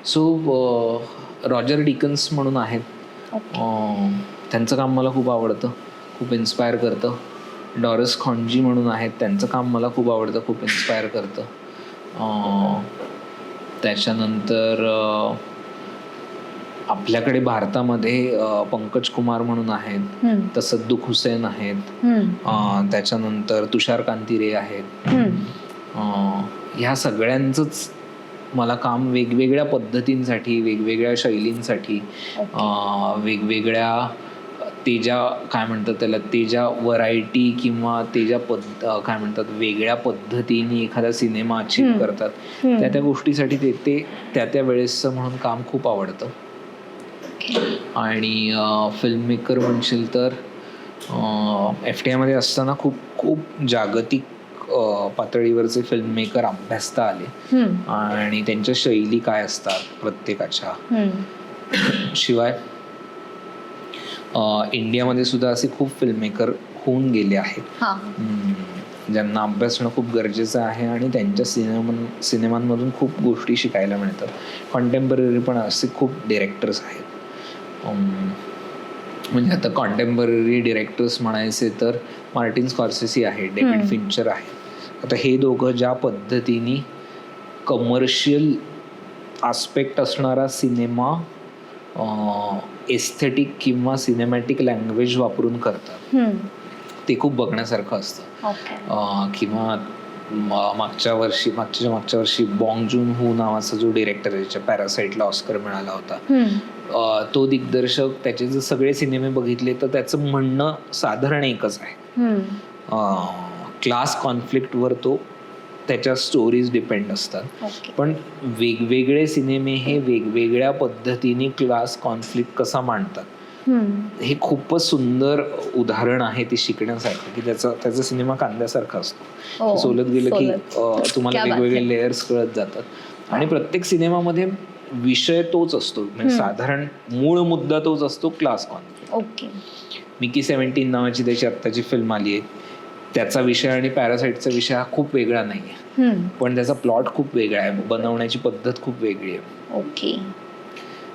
सो रॉजर डिकन्स म्हणून आहेत. त्यांचं काम मला खूप आवडतं, खूप इन्स्पायर करतं. डॉरस खॉन्जी म्हणून आहेत, त्यांचं काम मला खूप आवडतं, खूप इन्स्पायर करतं. त्याच्यानंतर आपल्याकडे भारतामध्ये पंकज कुमार म्हणून आहेत, तसद्दुख हुसेन आहेत, त्याच्यानंतर तुषार कांती रे आहेत. ह्या सगळ्यांचंच मला काम वेगवेगळ्या पद्धतींसाठी, वेगवेगळ्या शैलींसाठी, वेगवेगळ्या ते ज्या काय म्हणतात त्याला, ते ज्या व्हरायटी किंवा ते ज्या काय म्हणतात वेगळ्या पद्धतीने एखादा सिनेमा अचीव करतात त्या त्या गोष्टीसाठी ते त्या वेळेसचं म्हणून काम खूप आवडतं. आणि फिल्म मेकर म्हणशील तर FTI मध्ये असताना खूप खूप जागतिक पातळीवरचे फिल्म मेकर अभ्यासता आले आणि त्यांच्या शैली काय असतात प्रत्येकाच्या. शिवाय इंडियामध्ये सुद्धा असे खूप फिल्म मेकर होऊन गेले आहेत ज्यांना अभ्यासणं खूप गरजेचं आहे आणि त्यांच्या सिनेमांमधून खूप गोष्टी शिकायला मिळतात. कॉन्टेम्पररी पण असे खूप डिरेक्टर्स आहेत. म्हणजे आता कॉन्टेम्पररी डिरेक्टर्स म्हणायचे तर मार्टिन स्कॉर्सेसी आहे, डेव्हिड फिंचर आहे. आता हे दोघं ज्या पद्धतीने कमर्शियल आस्पेक्ट असणारा सिनेमा एस्थेटिक किंवा सिनेमॅटिक लँग्वेज वापरून करतात ते खूप बघण्यासारखं असतं. किंवा मागच्या वर्षी बॉंग जून हो नावाचा जो डिरेक्टर आहे ज्याच्या पॅरासाईटला ऑस्कर मिळाला होता, तो दिग्दर्शक त्याचे जर सगळे सिनेमे बघितले तर त्याचं म्हणणं साधारण एकच आहे. क्लास कॉन्फ्लिक्टवर तो त्याच्या स्टोरीज डिपेंड असतात, पण वेगवेगळे सिनेमे हे वेगवेगळ्या पद्धतीने क्लास कॉन्फ्लिक्ट कसा मांडतात हे खूपच सुंदर उदाहरण आहे ते शिकण्यासारखं. की त्याचा सिनेमा कांद्यासारखा असतो, सोलत गेलं की तुम्हाला वेगवेगळे लेयर्स कळत जातात आणि प्रत्येक सिनेमामध्ये विषय तोच असतो, म्हणजे साधारण मूळ मुद्दा तोच असतो, क्लास कॉन्फ्लिक्ट. मिकी 17 नावाची त्याची आत्ताची फिल्म आली आहे, त्याचा विषय आणि पॅरासाईटचा विषय हा खूप वेगळा नाहीये, पण त्याचा प्लॉट खूप वेगळा आहे, बनवण्याची पद्धत खूप वेगळी आहे.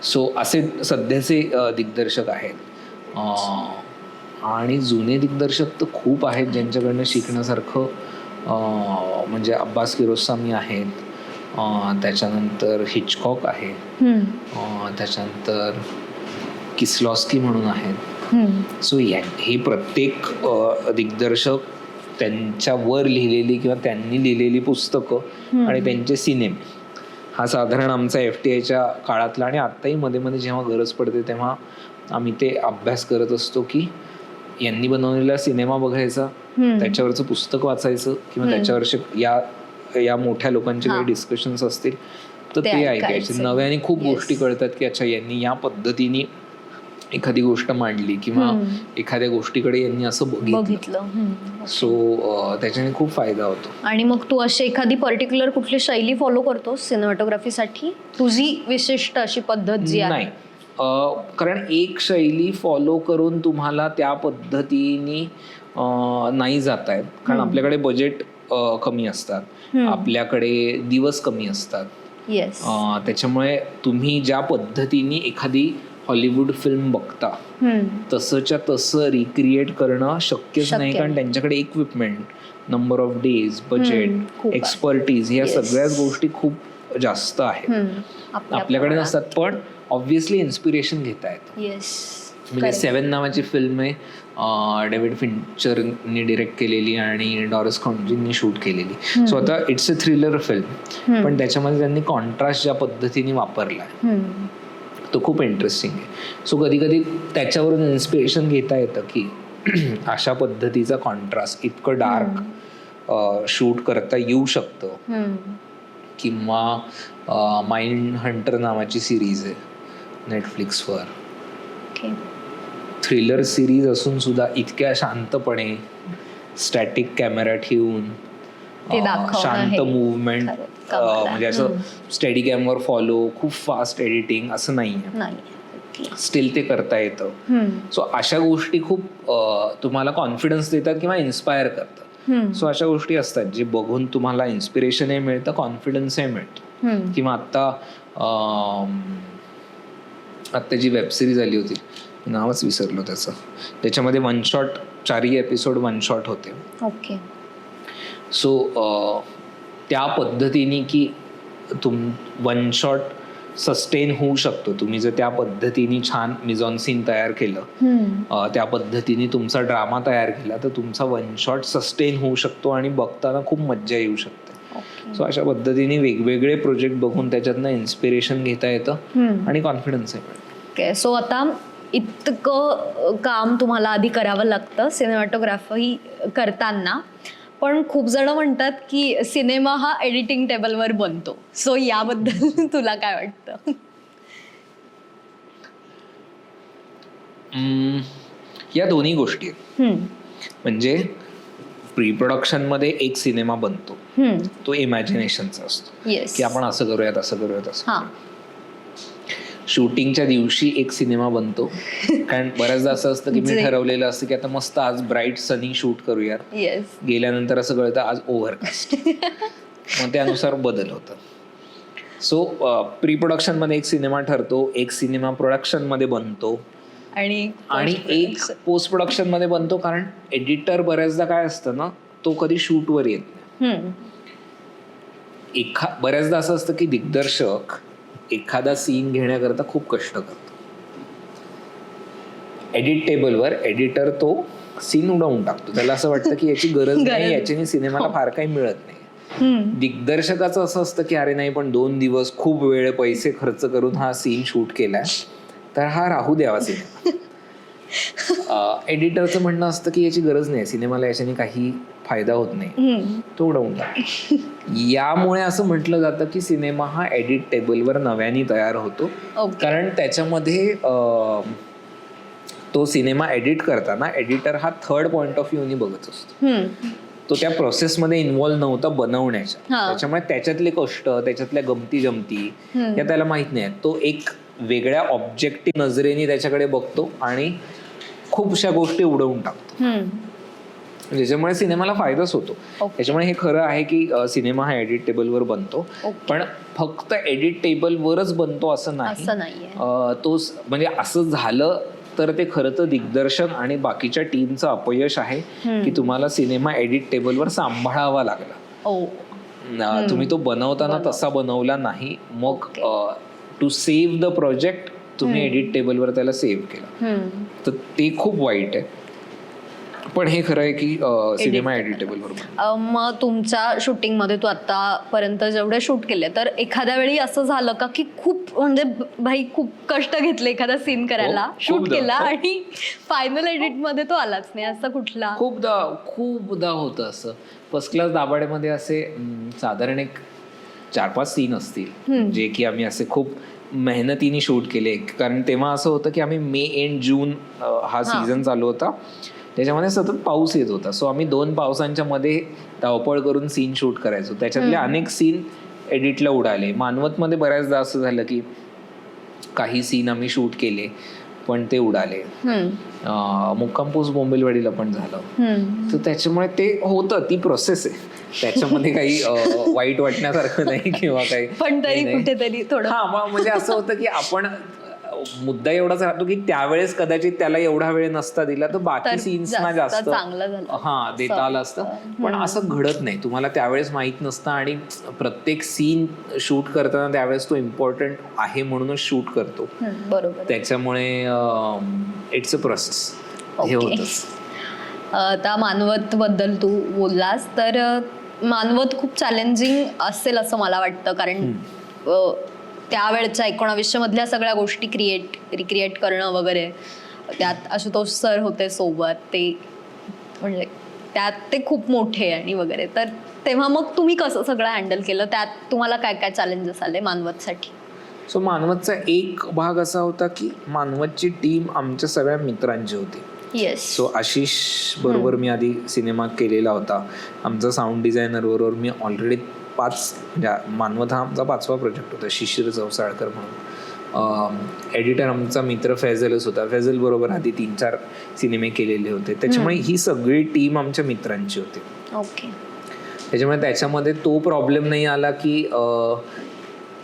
सो असे सध्याचे दिग्दर्शक आहेत. आणि जुने दिग्दर्शक तर खूप आहेत ज्यांच्याकडनं शिकण्यासारखं. म्हणजे अब्बास किरोसामी आहेत, त्याच्यानंतर हिचकॉक आहे, त्याच्यानंतर किस्लॉस्की म्हणून आहेत. सो हे प्रत्येक दिग्दर्शक त्यांच्यावर लिहिलेली किंवा त्यांनी लिहिलेली पुस्तकं आणि त्यांचे सिनेमे हा साधारण आमचा FTIच्या काळातला आणि आत्ताही मध्ये मध्ये जेव्हा गरज पडते तेव्हा आम्ही ते अभ्यास करत असतो की यांनी बनवलेला सिनेमा बघायचा, त्याच्यावरचं पुस्तक वाचायचं किंवा त्याच्यावरचे या मोठ्या लोकांचे काही डिस्कशन्स असतील तर ते ऐकायचे. नव्याने खूप गोष्टी कळतात की अच्छा यांनी या पद्धतीने एखादी गोष्ट मांडली किंवा एखाद्या गोष्टीकडे यांनी असं बघितलं. सो त्याच्याने खूप फायदा होतो. आणि मग तू अशी एखादी पर्टिक्युलर कुठली शैली फॉलो करतोस सिनेमॅटोग्राफीसाठी, तुझी विशिष्ट अशी पद्धत जी आहे? नाही, कारण एक शैली फॉलो करून तुम्हाला त्या पद्धतीने नाही जाता येत, कारण आपल्याकडे बजेट कमी असतात, आपल्याकडे दिवस कमी असतात. त्याच्यामुळे तुम्ही ज्या पद्धतीने एखादी हॉलिवूड फिल्म बघता तसंच्या तसं रिक्रिएट करणं शक्यच नाही, कारण त्यांच्याकडे equipment, number of days, budget, expertise ह्या सगळ्याच गोष्टी खूप जास्त आहेत, आपल्याकडे नसतात. पण ऑब्व्हियसली इन्स्पिरेशन घेता येतं. म्हणजे 7 नावाची फिल्म आहे, डेव्हिड फिंचरनी डिरेक्ट केलेली आणि डॉरस खॉन्जींनी शूट केलेली. सो आता इट्स अ थ्रिलर फिल्म, पण त्याच्यामध्ये त्यांनी कॉन्ट्रास्ट ज्या पद्धतीने वापरलाय तो खूप इंटरेस्टिंग आहे. सो कधी कधी त्याच्यावरून इन्स्पिरेशन घेता येतं की अशा पद्धतीचा कॉन्ट्रास्ट इतकं डार्क शूट करता येऊ शकतं. किंवा माइंड हंटर नावाची सिरीज आहे नेटफ्लिक्सवर, थ्रिलर सिरीज असून सुद्धा इतक्या शांतपणे स्टॅटिक कॅमेरा ठेवून शांत मुवमेंट, म्हणजे असं स्टेडी कॅमवर फॉलो, खूप फास्ट एडिटिंग असं नाही आहे. स्टील ते करता येतं. सो अशा गोष्टी खूप तुम्हाला कॉन्फिडन्स देतात किंवा इन्स्पायर करतात. सो अशा गोष्टी असतात जे बघून तुम्हाला इन्स्पिरेशनही मिळतं, कॉन्फिडन्सही मिळतो. किंवा आत्ता जी वेबसिरीज आली होती, नावच विसरलो त्याचं, त्याच्यामध्ये 1 शॉट 4 एपिसोड 1 शॉट होते. ओके. सो त्या पद्धतीने की 1 शॉट सस्टेन होऊ शकतो. तुम्ही जर त्या पद्धतीने छान मिझॉन सीन तयार केलं, त्या पद्धतीने तुमचा ड्रामा तयार केला, तर तुमचा 1 शॉट सस्टेन होऊ शकतो आणि बघताना खूप मज्जा येऊ शकते. सो अशा पद्धतीने वेगवेगळे प्रोजेक्ट बघून त्याच्यातनं इन्स्पिरेशन घेता येतं आणि कॉन्फिडन्स आहे. ओके. सो आता इतकं काम तुम्हाला आधी करावं लागतं सिनेमॅटोग्राफी करताना, पण खूप जण म्हणतात की सिनेमा हा एडिटिंग टेबलवर बनतो. सो याबद्दल तुला काय वाटतं? या दोन्ही गोष्टी आहेत. म्हणजे प्री प्रोडक्शन मध्ये एक सिनेमा बनतो, तो इमॅजिनेशनचा असतो की आपण असं करूयात असं करूयात असं. शूटिंगच्या दिवशी एक सिनेमा बनतो, कारण बऱ्याचदा असं असतं की मी ठरवलेलं असतं की आता मस्त आज ब्राईट सनी शूट करूयात, गेल्यानंतर असं कळतं आज ओव्हरकास्ट, मग त्यानुसार बदल होतं. सो प्री प्रोडक्शन मध्ये एक सिनेमा ठरतो, एक सिनेमा प्रोडक्शन मध्ये बनतो आणि एक पोस्ट प्रोडक्शन मध्ये बनतो. कारण एडिटर बऱ्याचदा काय असतं ना, तो कधी शूटवर येत नाही. बऱ्याचदा असं असतं की दिग्दर्शक एखादा सीन घेण्याकरता खूप कष्ट करतो. एडिट टेबलवर एडिटर तो सीन उडवून टाकतो, त्याला असं वाटतं की याची गरज नाही, याच्याने सिनेमाला फार काही मिळत नाही. दिग्दर्शकाचं असं असतं की अरे नाही, पण 2 दिवस खूप वेळ पैसे खर्च करून हा सीन शूट केलाय, तर हा राहू द्यावा सिनेमा. एडिटरचं म्हणणं असतं की याची गरज नाही, सिनेमाला याच्याने काही फायदा होत नाही, तो उडवून टाक. यामुळे असं म्हटलं जातं की सिनेमा हा एडिट टेबलवर नव्याने तयार होतो. कारण त्याच्यामध्ये तो सिनेमा एडिट करताना एडिटर हा थर्ड पॉइंट ऑफ व्ह्यूनी बघत असतो. तो त्या प्रोसेसमध्ये इन्व्हॉल्व नव्हता बनवण्याच्या, त्याच्यामुळे त्याच्यातले कष्ट, त्याच्यातल्या गमती जमती या त्याला माहित नाही. तो एक वेगळ्या ऑब्जेक्टिव्ह नजरेने त्याच्याकडे बघतो आणि खूपशा गोष्टी उडवून टाकतो, ज्याच्यामुळे सिनेमाला फायदाच होतो. त्याच्यामुळे हे खरं आहे की सिनेमा हा एडिट टेबलवर बनतो, पण फक्त एडिट टेबलवरच बनतो असं नाही. तो म्हणजे असं झालं तर ते खरं तर दिग्दर्शक आणि बाकीच्या टीमचं अपयश आहे की तुम्हाला सिनेमा एडिट टेबलवर सांभाळावा लागला. तुम्ही तो बनवताना तसा बनवला नाही, मग टू सेव्ह द प्रोजेक्ट तुम्ही एडिट टेबलवर त्याला सेव्ह केलं, तर ते खूप वाईट आहे. पण हे खरं आहे की सिनेमा एडिटेबलवर. मग तुमच्या शूटिंग मध्ये तू आतापर्यंत जेवढे शूट केले, तर एखाद्या वेळी असं झालं का की खूप म्हणजे भाई खूप कष्ट घेतले एखादा सीन करायला, शूट केला आणि फायनल एडिट मध्ये तो आलाच नाही, असं कुठला? खूपदा होतं असं. फर्स्ट क्लास दाभाडेमध्ये असे साधारण एक 4-5 सीन असतील जे की आम्ही असे खूप मेहनतीने शूट केले. कारण तेव्हा असं होतं की आम्ही मे एंड जून हा सीझन चालू होता, त्याच्यामध्ये सतत पाऊस येत होता. सो आम्ही 2 पावसांच्या मध्ये धावपळ करून सीन शूट करायचो. त्याच्यातले अनेक सीन एडिटला उडाले. मानवतमध्ये बऱ्याचदा असं झालं की काही सीन आम्ही शूट केले पण ते उडाले. मुक्काम पोस्ट बोंबिलवाडीला पण झालं. तर त्याच्यामुळे ते होतं, ती प्रोसेस आहे, त्याच्यामध्ये काही वाईट वाटण्यासारखं नाही किंवा काही, पण तरी कुठेतरी थोडं म्हणजे असं होतं की आपण मुद्दा एवढाच राहतो की त्यावेळेस कदाचित त्याला एवढा वेळ नसता दिला तर बाकी सीन्सना जास्त देता आलं असतं. पण असं घडत नाही, तुम्हाला त्यावेळेस माहित नसतं आणि प्रत्येक सीन शूट करताना त्यावेळेस तो इम्पॉर्टंट आहे म्हणूनच शूट करतो. बरोबर. त्याच्यामुळे इट्स अ प्रोसेस, हे होतच. आता मानवत बद्दल तू बोललास, तर मानवत खूप चॅलेंजिंग असेल असं मला वाटतं, कारण त्यावेळच्या 1900 मधल्या सगळ्या गोष्टी रिक्रिएट करणं वगैरे, त्यात आशुतोष सर होते सोबत, ते म्हणजे त्यात ते खूप मोठे आणि वगैरे. तर तेव्हा मग तुम्ही कसं सगळं हँडल केलं, त्यात तुम्हाला काय काय चॅलेंजेस आले मानवतसाठी? सो मानवतचा एक भाग असा होता की मानवतची टीम आमच्या सगळ्या मित्रांची होती. सो आशिष बरोबर मी आधी सिनेमा केलेला होता. आमचा साऊंड डिझायनर बरोबर मी ऑलरेडी 5, म्हणजे मानवत हा आमचा 5वा प्रोजेक्ट होता, शिशिर चौसाळकर म्हणून. एडिटर आमचा मित्र फैजलच होता. फैजल बरोबर आधी 3-4 सिनेमे केलेले होते, त्याच्यामुळे ही सगळी टीम आमच्या मित्रांची होती. ओके. त्याच्यामुळे त्याच्यामध्ये तो प्रॉब्लेम नाही आला की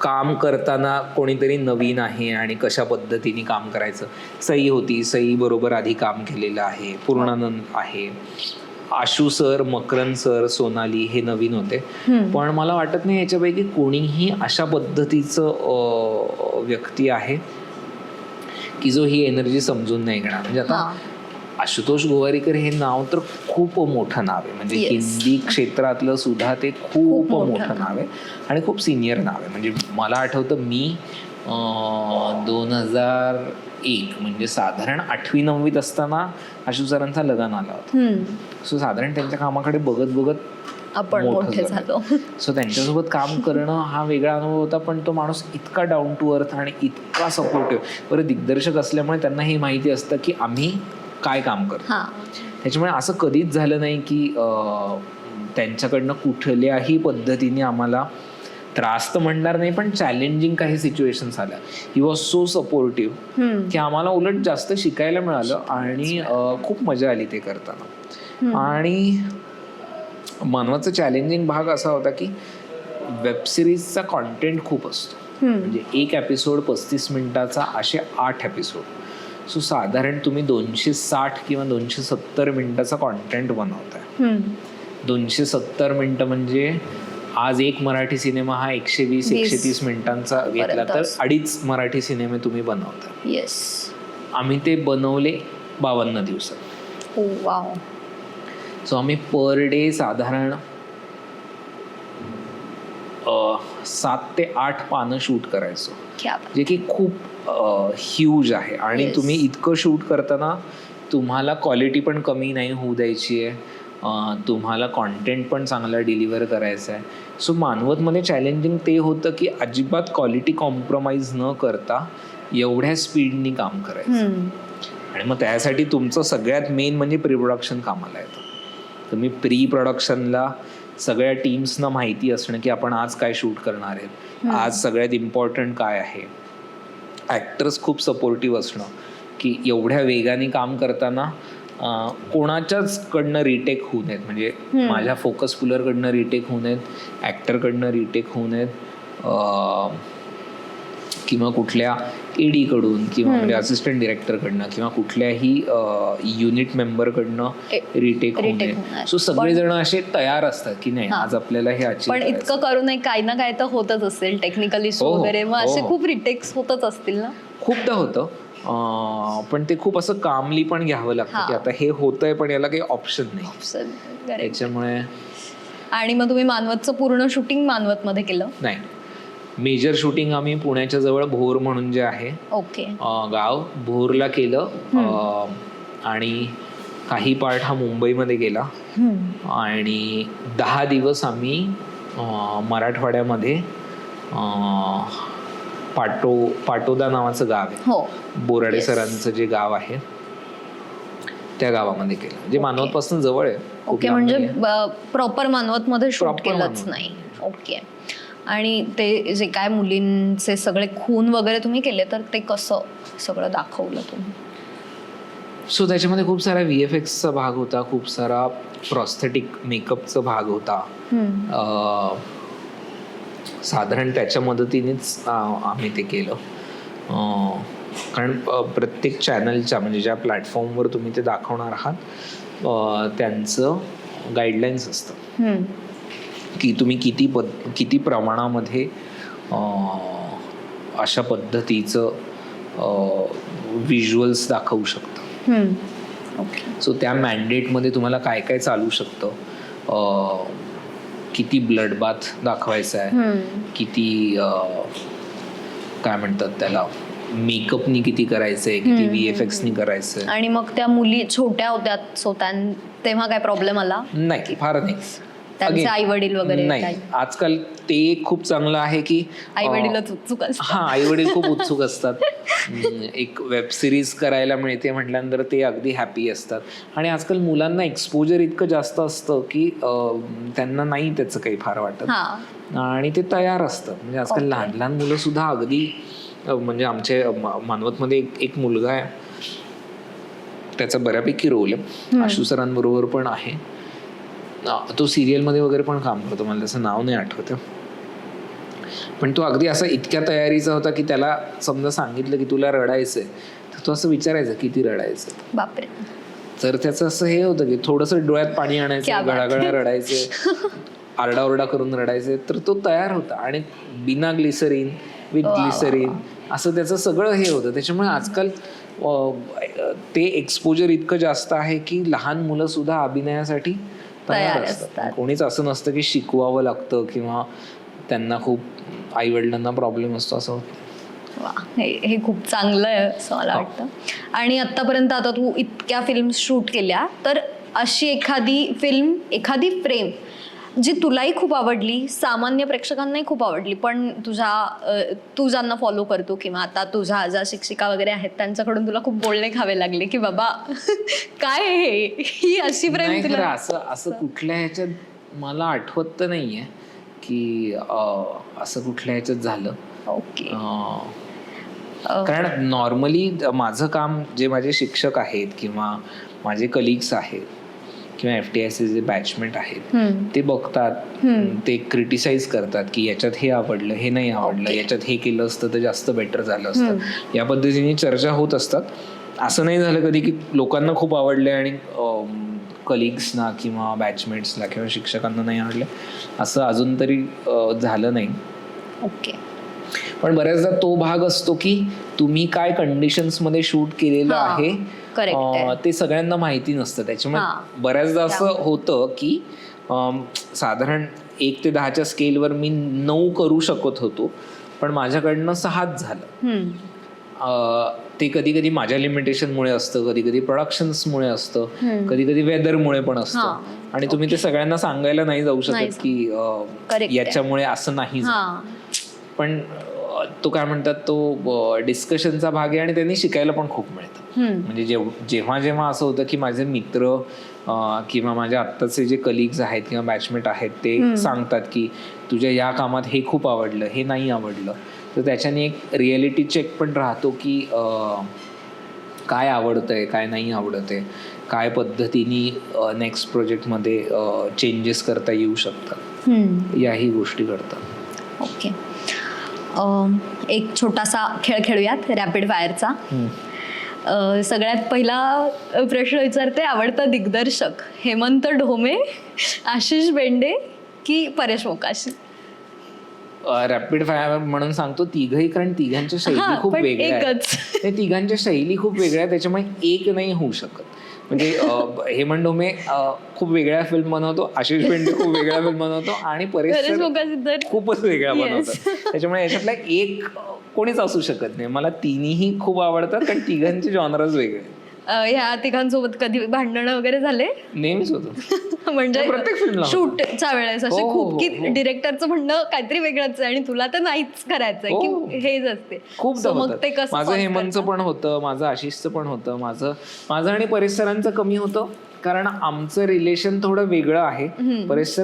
काम करताना कोणीतरी नवीन आहे आणि कशा पद्धतीने काम करायचं. सई होती, सई बरोबर आधी काम केलेलं आहे. पूर्णानंद आहे, आशू सर, मकरंद सर, सोनाली हे नवीन होते. पण मला वाटत नाही याच्यापैकी कोणीही अशा पद्धतीचं व्यक्ती आहे की जो ही एनर्जी समजून नाही घेणार. म्हणजे आता आशुतोष गोवारीकर हे नाव तर खूप मोठं नाव आहे, म्हणजे हिंदी क्षेत्रातलं सुद्धा ते खूप मोठं नाव आहे आणि खूप सिनियर नाव आहे. म्हणजे मला आठवतं मी 2001 म्हणजे साधारण 8वी-9वीत असताना आशु सरांचा लग्न आला होता. सो साधारण त्यांच्या कामाकडे बघत बघत आपण मोठे झालो. सो त्यांच्यासोबत काम करणं हा वेगळा अनुभव होता. पण तो माणूस इतका डाऊन टू अर्थ आणि इतका सपोर्टिव्ह. बरं, दिग्दर्शक असल्यामुळे त्यांना हे माहिती असतं की आम्ही काय काम करतो. त्याच्यामुळे असं कधीच झालं नाही की त्यांच्याकडनं कुठल्याही पद्धतीने आम्हाला त्रास तर म्हणणार नाही पण चॅलेंजिंग काही सिच्युएशन्स आल्या. ही वॉज सो सपोर्टिव्ह की आम्हाला उलट जास्त शिकायला मिळालं आणि खूप मजा आली ते करताना. आणि मनवाचा चॅलेंजिंग भाग असा होता की वेबसिरीजचा कॉन्टेंट खूप असतो. म्हणजे एक एपिसोड 35 मिनिटाचा, असे 8 एपिसोड. सो साधारण तुम्ही 260 किंवा 270 मिनिटाचा कॉन्टेंट बनवताय. 270 मिनिटं म्हणजे आज एक मराठी सिनेमा हा 120-130 मिनिटांचा घेतला तर 2.5 मराठी सिनेमे तुम्ही बनवता. येस. आम्ही ते बनवले 52 दिवसात. वाव. सो आम्ही पर डे साधारण 7 ते 8 पानं शूट करायचो, जे की खूप ह्यूज आहे. आणि तुम्ही इतकं शूट करताना तुम्हाला क्वालिटी पण कमी नाही होऊ द्यायची आहे, तुम्हाला कॉन्टेंट पण चांगला डिलिव्हर करायचा आहे. सो मानवतमध्ये चॅलेंजिंग ते होतं की अजिबात क्वालिटी कॉम्प्रोमाइज न करता एवढ्या स्पीडनी काम करायचं. आणि मग त्यासाठी तुमचं सगळ्यात मेन म्हणजे प्री प्रोडक्शन कामाला येतं. तुम्ही प्री प्रोडक्शनला सगळ्या टीम्सना माहिती असणं की आपण आज काय शूट करणार आहेत, आज सगळ्यात इम्पॉर्टंट काय आहे. ॲक्टर्स खूप सपोर्टिव्ह असणं की एवढ्या वेगाने काम करताना कोणाच्याच कडनं रिटेक होऊ नयेत. म्हणजे माझ्या फोकस पुलरकडनं रिटेक होऊ नयेत, ॲक्टरकडनं रिटेक होऊ नयेत, किंवा कुठल्या एडीकडून किंवा म्हणजे असिस्टंट डिरेक्टरकडनं किंवा कुठल्याही युनिट मेंबरकडनं रिटेक होऊ नये. सो सगळेजण असे तयार असतात की नाही आज आपल्याला हे अचीव. पण इतकं करू नये, काही ना काही तर होतच असेल टेक्निकल इश्यू वगैरे, मग असे खूप रिटेक्स होतच असतील ना. खूपदा होतं, पण ते खूप असं कामली पण घ्यावं लागतं की आता हे होतंय पण याला काही ऑप्शन नाही. त्याच्यामुळे. आणि मग तुम्ही मानवतचं पूर्ण शूटिंग मानवतमध्ये केलं? नाही, मेजर शूटिंग आम्ही पुण्याच्या जवळ भोर म्हणून जे आहे गाव, भोरला केलं. आणि काही पार्ट हा मुंबईमध्ये गेला. आणि 10 दिवस आम्ही मराठवाड्यामध्ये पाटोदा नावाचं गाव आहे, बोराडे सरांचं जे गाव आहे त्या गावामध्ये केलं, जे मानवतपासून जवळ आहे. ओके. म्हणजे प्रॉपर मानवतमध्ये शूट केलंच नाही. ओके. आणि ते जे काय मुलींचे सगळे खून वगैरे तुम्ही केले, तर ते कसं सगळं दाखवलं तुम्ही? सो त्याच्यामध्ये खूप सारा VFXचा भाग होता, खूप सारा प्रॉस्थेटिक मेकअपचा भाग होता. साधारण त्याच्या मदतीनेच आम्ही ते केलं. कारण प्रत्येक चॅनलच्या म्हणजे ज्या प्लॅटफॉर्मवर तुम्ही ते दाखवणार आहात त्यांचं गाईडलाईन्स असतं की तुम्ही किती प्रमाणामध्ये अशा पद्धतीचं व्हिज्युअल्स दाखवू शकता. सो त्या मॅन्डेटमध्ये तुम्हाला काय काय चालू शकतं, किती ब्लड बाथ दाखवायचा आहे, किती काय म्हणतात त्याला मेकअपनी किती करायचंय, किती VFXनी करायचंय. आणि मग त्या मुली छोट्या होत्या तेव्हा काय प्रॉब्लेम आला? नाही, फार नाही. त्यांचे आई वडील वगैरे नाही. आजकाल ते खूप चांगलं आहे की आई वडीलच उत्सुक असतात. आई वडील खूप उत्सुक असतात. एक वेब सिरीज करायला मिळते म्हटल्यानंतर ते अगदी हॅपी असतात. आणि आजकाल मुलांना एक्सपोजर इतकं जास्त असतं की त्यांना नाही त्याचं काही फार वाटत आणि ते तयार असतं. म्हणजे आजकाल लहान लहान मुलं सुद्धा अगदी म्हणजे आमचे मानवतमध्ये एक मुलगा आहे, त्याचा बऱ्यापैकी रोल आहे, आशू सरांबरोबर पण आहे. तो सिरियलमध्ये वगैरे पण काम करतो, मला त्याचं नाव नाही आठवत. पण तो अगदी असा इतक्या तयारीचा होता की त्याला समजा सांगितलं की तुला रडायचंय, तर तो असं विचारायचं किती रडायचं. बापरे. तर त्याचं असं हे होतं की थोडंसं डोळ्यात पाणी आणायचं, क्या बात. गळागळा रडायचे, आरडाओरडा करून रडायचे, तर तो तयार होता. आणि बिना ग्लिसरीन, विथ ग्लिसरीन, असं त्याचं सगळं हे होतं. त्याच्यामुळे आजकाल ते एक्सपोजर इतकं जास्त आहे की लहान मुलं सुद्धा अभिनयासाठी तयार असतात. कोणीच असं नसतं की शिकवावं लागतं किंवा त्यांना खूप आई वडिलांना प्रॉब्लेम असतो असं होतं. वा, हे खूप चांगलं आहे असं मला वाटतं. आणि आत्तापर्यंत आता तू इतक्या फिल्म शूट केल्या, तर अशी एखादी फ्रेम जी तुलाही खूप आवडली, सामान्य प्रेक्षकांनाही खूप आवडली, पण तू ज्यांना फॉलो करतो किंवा आता तुझ्या ज्या शिक्षिका वगैरे आहेत त्यांच्याकडून तुला खूप बोलणे खावे लागले की बाबा काय ही अशी फ्रेम तुला? असं कुठल्या ह्याच्यात मला आठवत तर नाहीये की असं कुठल्या ह्याच्यात झालं. ओके. कारण नॉर्मली माझं काम, जे माझे शिक्षक आहेत किंवा माझे कलिग्स आहेत किंवा FTIC जे बॅचमेट आहेत ते बघतात, ते क्रिटिसाइज करतात की याच्यात हे आवडलं, हे नाही आवडलं, याच्यात हे केलं असतं तर जास्त बेटर झालं असतं, या पद्धतीने चर्चा होत असतात. असं नाही झालं कधी की लोकांना खूप आवडले आणि कलिग्सना किंवा बॅचमेट्सला किंवा शिक्षकांना नाही आवडले, असं अजून तरी झालं नाही. ओके. पण बऱ्याचदा तो भाग असतो की तुम्ही काय कंडिशन्स मध्ये शूट केलेलं आहे ते सगळ्यांना माहिती नसतं. त्याच्यामुळे बऱ्याचदा असं होतं की साधारण 1 ते 10च्या स्केलवर मी 9 करू शकत होतो, पण माझ्याकडनं 6च झालं. ते कधी कधी माझ्या लिमिटेशनमुळे असतं, कधी कधी प्रोडक्शन्समुळे असतं, कधी कधी वेदरमुळे पण असतं. आणि तुम्ही ते सगळ्यांना सांगायला नाही जाऊ शकत की याच्यामुळे असं नाही. पण तो काय म्हणतात, तो डिस्कशनचा भाग आहे आणि त्यांनी शिकायला पण खूप मिळतं. म्हणजे जेव्हा जेव्हा असं होतं की माझे मित्र किंवा माझ्या आत्ताचे जे कलिग्स आहेत किंवा बॅचमेट आहेत ते सांगतात की तुझ्या या कामात हे खूप आवडलं, हे नाही आवडलं, तर त्याच्याने एक रिॲलिटी चेक पण राहतो की काय आवडतंय, काय नाही आवडतंय, काय पद्धतीने नेक्स्ट प्रोजेक्टमध्ये चेंजेस करता येऊ शकतात, याही गोष्टी करतात. ओके. एक छोटासा खेळ खेळूयात, रॅपिड फायरचा. सगळ्यात पहिला प्रश्न विचारते, आवडता दिग्दर्शक हेमंत ढोमे, आशिष बेंडे की परेश मोकाशी? रॅपिड फायर म्हणून सांगतो तिघही, कारण तिघांच्या शैली खूप वेगळ्या आहेत. ते तिघांच्या शैली खूप वेगळ्या आहेत, त्याच्यामुळे एक नाही होऊ शकत. म्हणजे हेमंत ढोमे खूप वेगळ्या फिल्म बनवतो, आशिष बेंडे खूप वेगळ्या फिल्म बनवतो आणि परेश मोकाशी खूपच वेगळ्या बनवतात. त्याच्यामुळे याच्यातला एक कोणीच असू शकत नाही. मला तिन्ही खूप आवडतात, कारण तिघांचे जॉनरच वेगळे. ह्या तिघांसोबत कधी भांडणं वगैरे झाले? नेहमीच होतं. म्हणजे प्रत्येक फिल्मला शूटच्या वेळेस असे खूप की डिरेक्टरचं म्हणणं काहीतरी वेगळंच आहे आणि तुला तर नाहीच करायचंय की हेच असते खूप. मग ते कसं? माझं हेमंतचं पण होतं, माझं आशिषचं पण होतं, माझं आणि परेश सरांचं कमी होतं, कारण आमचं रिलेशन थोडं वेगळं आहे.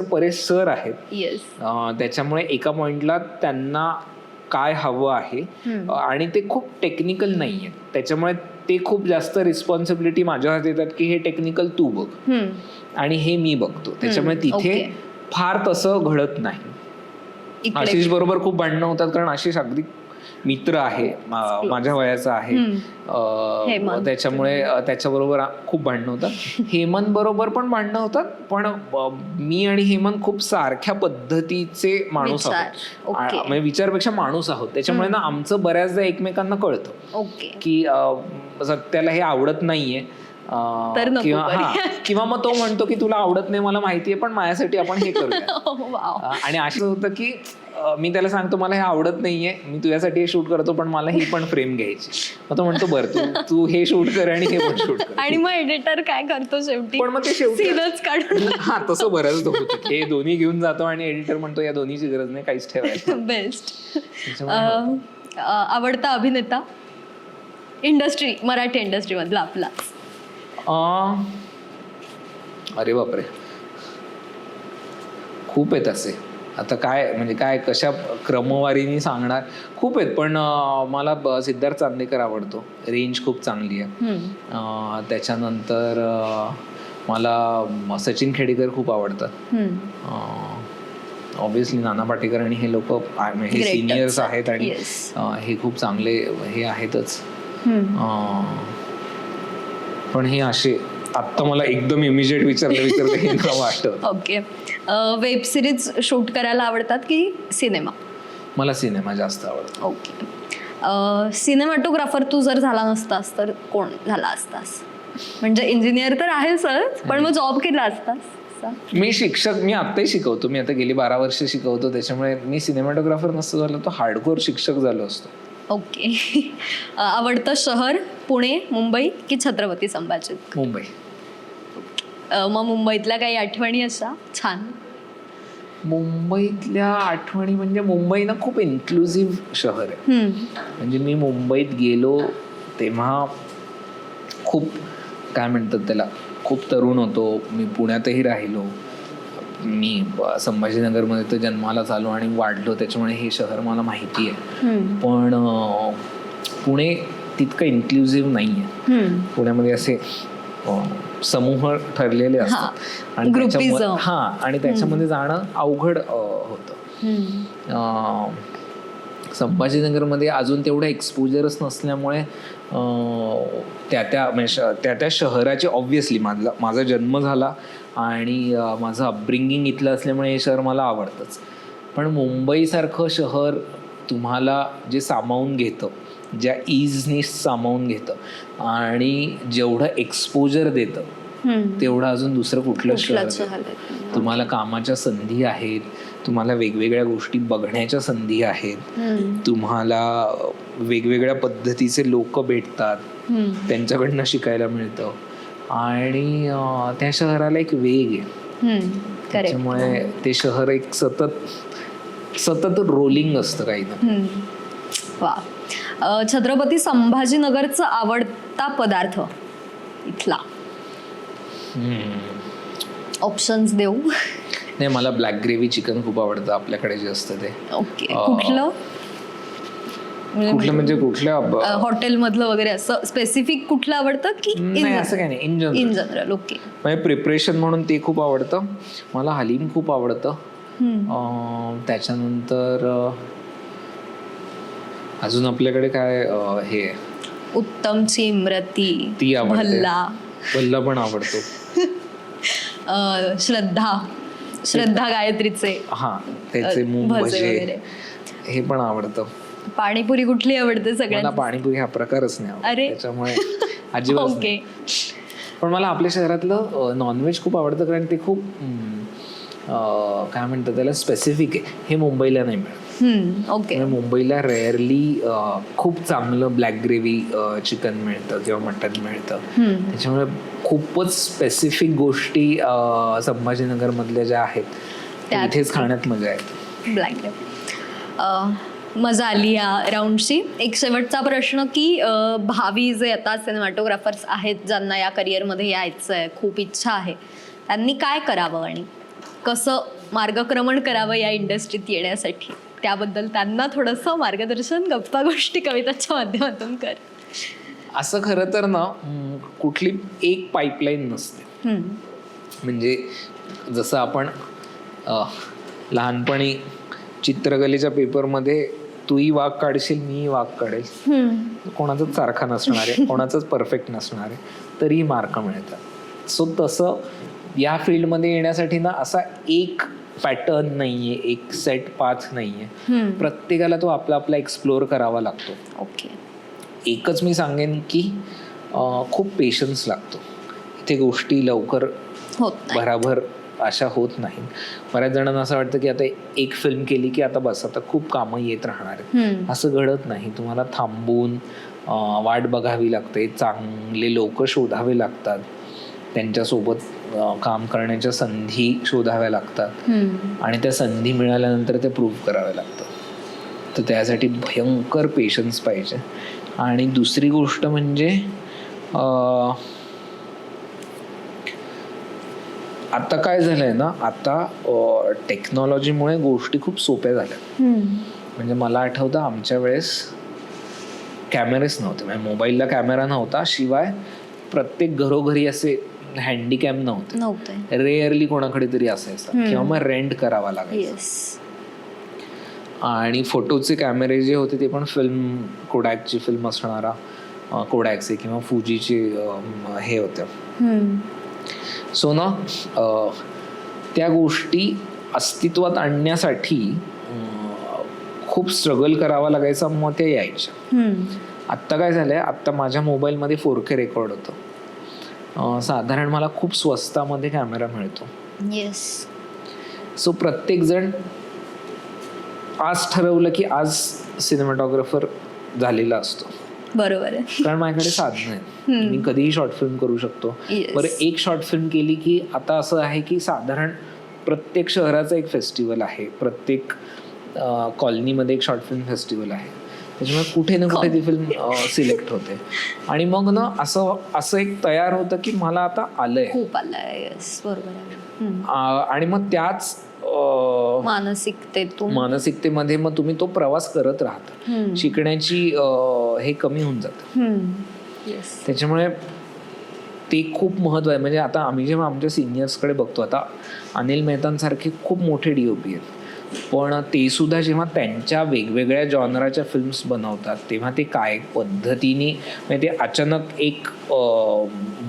परेश सर आहेत, त्याच्यामुळे एका पॉइंटला त्यांना काय हवं आहे आणि ते खूप टेक्निकल नाहीये, त्याच्यामुळे ते खूप जास्त रिस्पॉन्सिबिलिटी माझ्या हातात येतात की हे टेक्निकल तू बघ आणि हे मी बघतो. त्याच्यामुळे तिथे फार तसं घडत नाही. आशिष बरोबर खूप भांडणं होतात, कारण आशिष अगदी मित्र आहे, माझ्या वयाचा आहे, त्याच्यामुळे त्याच्याबरोबर खूप भांडणं होतात. हेमंत बरोबर पण भांडणं होतात, पण मी आणि हेमंत खूप सारख्या पद्धतीचे माणूस आहोत, म्हणजे विचारपेक्षा माणूस आहोत. त्याच्यामुळे ना आमचं बऱ्याचदा एकमेकांना कळतं की सत्याला हे आवडत नाहीये किंवा मग तो म्हणतो की तुला आवडत नाही मला माहितीये, पण माझ्यासाठी आपण हे करूया. आणि असं होतं की मी त्याला सांगतो मला हे आवडत नाहीये, मी तुझ्यासाठी हे शूट करतो, पण मला ही पण फ्रेम घ्यायची. मग तो म्हणतो बरं तू हे शूट कर आणि हे पण शूट कर. आणि मग एडिटर काय करतो शेवटी? पण मग ते शेवटी सीनच काढून. हा, तसं बरंच होतं की हे दोन्ही घेऊन जातो आणि एडिटर म्हणतो या दोन्हीची गरज नाही, काहीच ठेवायचं. बेस्ट. आवडता अभिनेता इंडस्ट्री, मराठी इंडस्ट्री मधला आपला? अरे बापरे, खूप आहेत असे. आता काय म्हणजे काय कशा क्रमवारीने सांगणार, खूप आहेत. पण मला सिद्धार्थ चांदेकर आवडतो, रेंज खूप चांगली आहे. त्याच्यानंतर मला सचिन खेडेकर खूप आवडतात. ऑब्व्हियसली नाना पाटेकर आणि हे लोक हे सिनियर्स आहेत आणि हे खूप चांगले हे आहेतच. पण हे असे आत्ता मला एकदम इमिजिएट विचारलं हे नाव आठवतं. ओके. वेब सिरीज शूट करायला आवडतात की सिनेमा? मला सिनेमा जास्त आवडतो. ओके. सिनेमॅटोग्राफर तू जर झाला नसतास तर कोण झाला असतास? म्हणजे इंजिनियर तर आहेसच, पण मग जॉब केला असतास? मी शिक्षक, मी आत्ताही शिकवतो. मी आता गेली 12 वर्ष शिकवतो. त्याच्यामुळे मी सिनेमॅटोग्राफर नसतो झालो तर हार्डकोर शिक्षक झालो असतो. ओके. आवडतं शहर पुणे, मुंबई की छत्रपती संभाजी? मुंबई. मग मुंबईतल्या काही आठवणी अशा छान? मुंबईतल्या आठवणी म्हणजे मुंबई ना खूप इन्क्लुझिव्ह शहर आहे. म्हणजे मी मुंबईत गेलो तेव्हा खूप काय म्हणतात त्याला, खूप तरुण होतो. मी पुण्यातही राहिलो. मी संभाजीनगरमध्ये तर जन्माला आलो आणि वाढलो, त्याच्यामुळे हे शहर मला माहिती आहे. पण पुणे तितकं इन्क्लुझिव्ह नाही आहे. पुण्यामध्ये असे समूह ठरलेले असतात आणि त्याच्यामध्ये जाणं अवघड होतं. संभाजीनगरमध्ये अजून तेवढं एक्सपोजरच नसल्यामुळे त्या शहराचे ऑब्व्हियसली माझा जन्म झाला आणि माझं अपब्रिंगिंग इथलं असल्यामुळे हे शहर मला आवडतंच. पण मुंबईसारखं शहर तुम्हाला जे सामावून घेतं, ज्या इजनी सामावून घेतं आणि जेवढं एक्सपोजर देतं तेवढं अजून दुसरं कुठलं शहर. तुम्हाला कामाच्या संधी आहेत, तुम्हाला वेगवेगळ्या गोष्टी बघण्याच्या संधी आहेत, तुम्हाला वेगवेगळ्या पद्धतीचे लोक भेटतात, त्यांच्याकडनं शिकायला मिळतं आणि त्या शहराला एक वेग आहे. त्याच्यामुळे ते शहर एक सतत रोलिंग असतं काही ना. वा. छत्रपती संभाजीनगरचा आवडता पदार्थ इथला? ऑप्शन्स देऊ? नाही, मला ब्लॅक ग्रेव्ही चिकन खूप आवडतं आपल्याकडे जे असतं ते. ओके. कुठलं म्हणजे कुठल्या हॉटेल मधलं वगैरे असं स्पेसिफिक कुठलं आवडतं की? नाही, असं काही नाही, इन जनरल. ओके. म्हणजे प्रिपरेशन म्हणून ते खूप आवडतं मला. हलीम खूप आवडतं. त्याच्यानंतर अजून आपल्याकडे काय हे उत्तमची इमरती, ती आवडते. भल्ला पण आवडतो. श्रद्धा गायत्रीचे त्याचे मूग भजे हे पण आवडतं. पाणीपुरी कुठली आवडते सगळ्यांना? पाणीपुरी हा प्रकारच नाही आवडत, त्याच्यामुळे अजिबात. ओके. पण मला आपल्या शहरातलं नॉनव्हेज खूप आवडतं, कारण ते खूप काय म्हणतात त्याला स्पेसिफिक आहे. हे मुंबईला नाही मिळत. ओके. मुंबईला रेअरली खूप चांगलं ब्लॅक ग्रेव्ही चिकन मिळतं किंवा मटन मिळतं. त्याच्यामुळे खूपच स्पेसिफिक गोष्टी संभाजीनगर मधल्या ज्या आहेत इथेच खाण्यात मजा येते. Black gravy. मजा आली या राऊंडची. एक शेवटचा प्रश्न की भावी जे आता सिनेमॅटोग्राफर्स आहेत ज्यांना या करिअरमध्ये यायचं आहे, खूप इच्छा आहे, त्यांनी काय करावं आणि कसं मार्गक्रमण करावं या इंडस्ट्रीत येण्यासाठी, त्याबद्दल त्यांना थोडंसं मार्गदर्शन गप्पा गोष्टी कविताच्या माध्यमातून कर. असं खरं तर ना कुठली एक पाईपलाईन नसते. म्हणजे जसं आपण लहानपणी चित्रकलेच्या पेपरमध्ये तूही वाघ काढशील, मीही वाघ काढेल, कोणाचाच सारखा नसणार आहे, कोणाचाच परफेक्ट नसणार आहे, तरीही मार्क मिळतात. सो तसं या फील्डमध्ये येण्यासाठी ना असा एक पॅटर्न नाहीये, एक सेट पाथ नाहीये. प्रत्येकाला तो आपला आपला एक्सप्लोअर करावा लागतो. ओके. एकच मी सांगेन की खूप पेशन्स लागतो. इथे गोष्टी लवकर भराभर अशा होत नाहीत. बऱ्याच जणांना असं वाटतं की आता एक फिल्म केली की आता बस, आता खूप कामं येत राहणार आहेत. असं घडत नाही. तुम्हाला थांबून वाट बघावी लागते, चांगले लोक शोधावे लागतात, त्यांच्यासोबत काम करण्याच्या संधी शोधाव्या लागतात आणि त्या संधी मिळाल्यानंतर ते प्रूव्ह कराव्या लागतात. तर त्यासाठी भयंकर पेशन्स पाहिजे. आणि दुसरी गोष्ट म्हणजे आता काय झालंय ना, आता टेक्नॉलॉजीमुळे गोष्टी खूप सोप्या झाल्या. म्हणजे मला आठवतं आमच्या वेळेस कॅमेरेच नव्हते, म्हणजे मोबाईलला कॅमेरा नव्हता, शिवाय प्रत्येक घरोघरी असे हँडीकॅम नव्हते, रेअरली कोणाकडे तरी असायचा किंवा मग रेंट करावा लागायचा. आणि फोटोचे कॅमेरे जे होते ते पण फिल्म, कोडॅकची फिल्म असणारा कोडॅकचे किंवा फुजीचे हे होतं. सो ना त्या गोष्टी अस्तित्वात आणण्यासाठी खूप स्ट्रगल करावा लागायचा, मग ते यायच्या. आत्ता काय झालंय, आत्ता माझ्या मोबाईलमध्ये 4K रेकॉर्ड होतं. साधारण मला खूप स्वस्तामध्ये कॅमेरा मिळतो. सो प्रत्येक जण आज ठरवलं की आज सिनेमॅटोग्राफर झालेला असतो. बरोबर आहे, कारण माझ्याकडे साधनं आहेत, मी कधीही शॉर्ट फिल्म करू शकतो. बरं, एक शॉर्ट फिल्म केली की आता असं आहे की साधारण प्रत्येक शहराचं एक फेस्टिवल आहे, प्रत्येक कॉलनीमध्ये एक शॉर्ट फिल्म फेस्टिवल आहे. त्याच्यामुळे कुठे ना कुठे ती फिल्म सिलेक्ट होते. आणि मग ना असं एक तयार होतं की मला आता आलंय, खूप आलंय. बरोबर आहे. आणि मग त्याच मानसिकतेमध्ये मग तुम्ही तो प्रवास करत राहता. शिकण्याची हे कमी होऊन जातं. त्याच्यामुळे ते खूप महत्व आहे. म्हणजे आता आम्ही जेव्हा आमच्या सिनियर्सकडे बघतो, आता अनिल मेहतांसारखे खूप मोठे DOP आहेत, पण ते सुद्धा जेव्हा त्यांच्या वेगवेगळ्या जॉनराच्या फिल्म्स बनवतात तेव्हा ते काय पद्धतीने, म्हणजे ते अचानक एक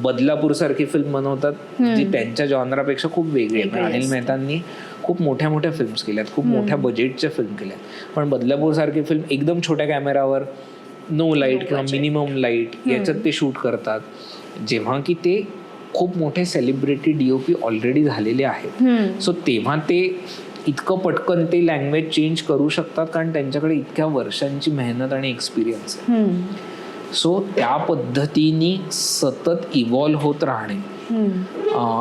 बदलापूर सारखी फिल्म बनवतात जी त्यांच्या जॉनरापेक्षा खूप वेगळी आहे. अनिल मेहतांनी खूप मोठ्या मोठ्या फिल्म्स केल्यात, खूप मोठ्या बजेटच्या फिल्म केल्यात, पण बदलापूर सारखी फिल्म एकदम छोट्या कॅमेरावर, नो लाईट किंवा मिनिमम लाईट याच्यात ते शूट करतात. जेव्हा की ते खूप मोठे सेलिब्रिटी DOP ऑलरेडी झालेले आहेत. सो तेव्हा ते इतकं पटकन ते लँग्वेज चेंज करू शकतात कारण त्यांच्याकडे इतक्या वर्षांची मेहनत आणि एक्सपिरियन्स आहे. सो त्या पद्धतीने सतत इव्हॉल्व्ह होत राहणे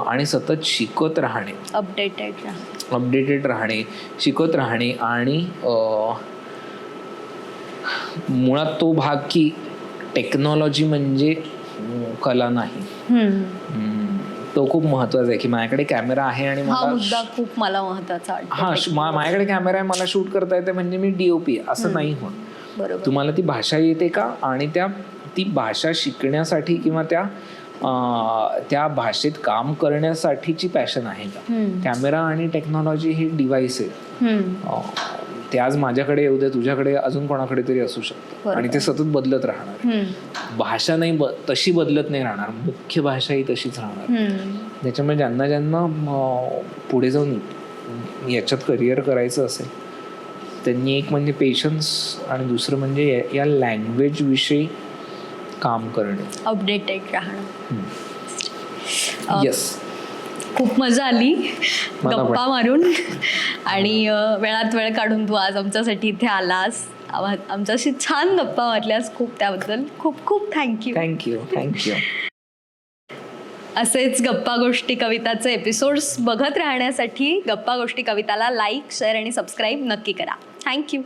आणि सतत शिकत राहणे, अपडेटेड राहणे, शिकत राहणे. आणि मुळात तो भाग की टेक्नॉलॉजी म्हणजे कला नाही, तो खूप महत्वाचा आहे. की माझ्याकडे कॅमेरा आहे आणि मुद्दा खूप मला महत्वाचा वाटतो. माझ्याकडे कॅमेरा आहे, मला शूट करता येते म्हणजे मी DOP असं नाही होत. तुम्हाला ती भाषा येते का, आणि ती भाषा शिकण्यासाठी किंवा त्या भाषेत काम करण्यासाठीची पॅशन आहे का. कॅमेरा आणि टेक्नॉलॉजी हे डिव्हाइस आहे, ते आज माझ्याकडे येऊ दे, तुझ्याकडे अजून कोणाकडे तरी असू शकतं, आणि ते सतत बदलत राहणार. भाषा नाही तशी बदलत नाही राहणार, मुख्य भाषा ही तशीच राहणार. त्याच्यामुळे ज्यांना पुढे जाऊन याच्यात करिअर करायचं असेल त्यांनी एक म्हणजे पेशन्स, आणि दुसरं म्हणजे या लँग्वेज विषयी काम करणे, अपडेटेड राहणं. येस, खूप मजा आली गप्पा मारून, आणि वेळात वेळ काढून तू आज आमच्यासाठी इथे आलास, आमच्याशी छान गप्पा मारल्यास. खूप त्याबद्दल खूप खूप थँक्यू. असेच गप्पा गोष्टी कविताचे एपिसोड्स बघत राहण्यासाठी गप्पा गोष्टी कविताला लाईक, शेअर आणि सबस्क्राईब नक्की करा. थँक्यू.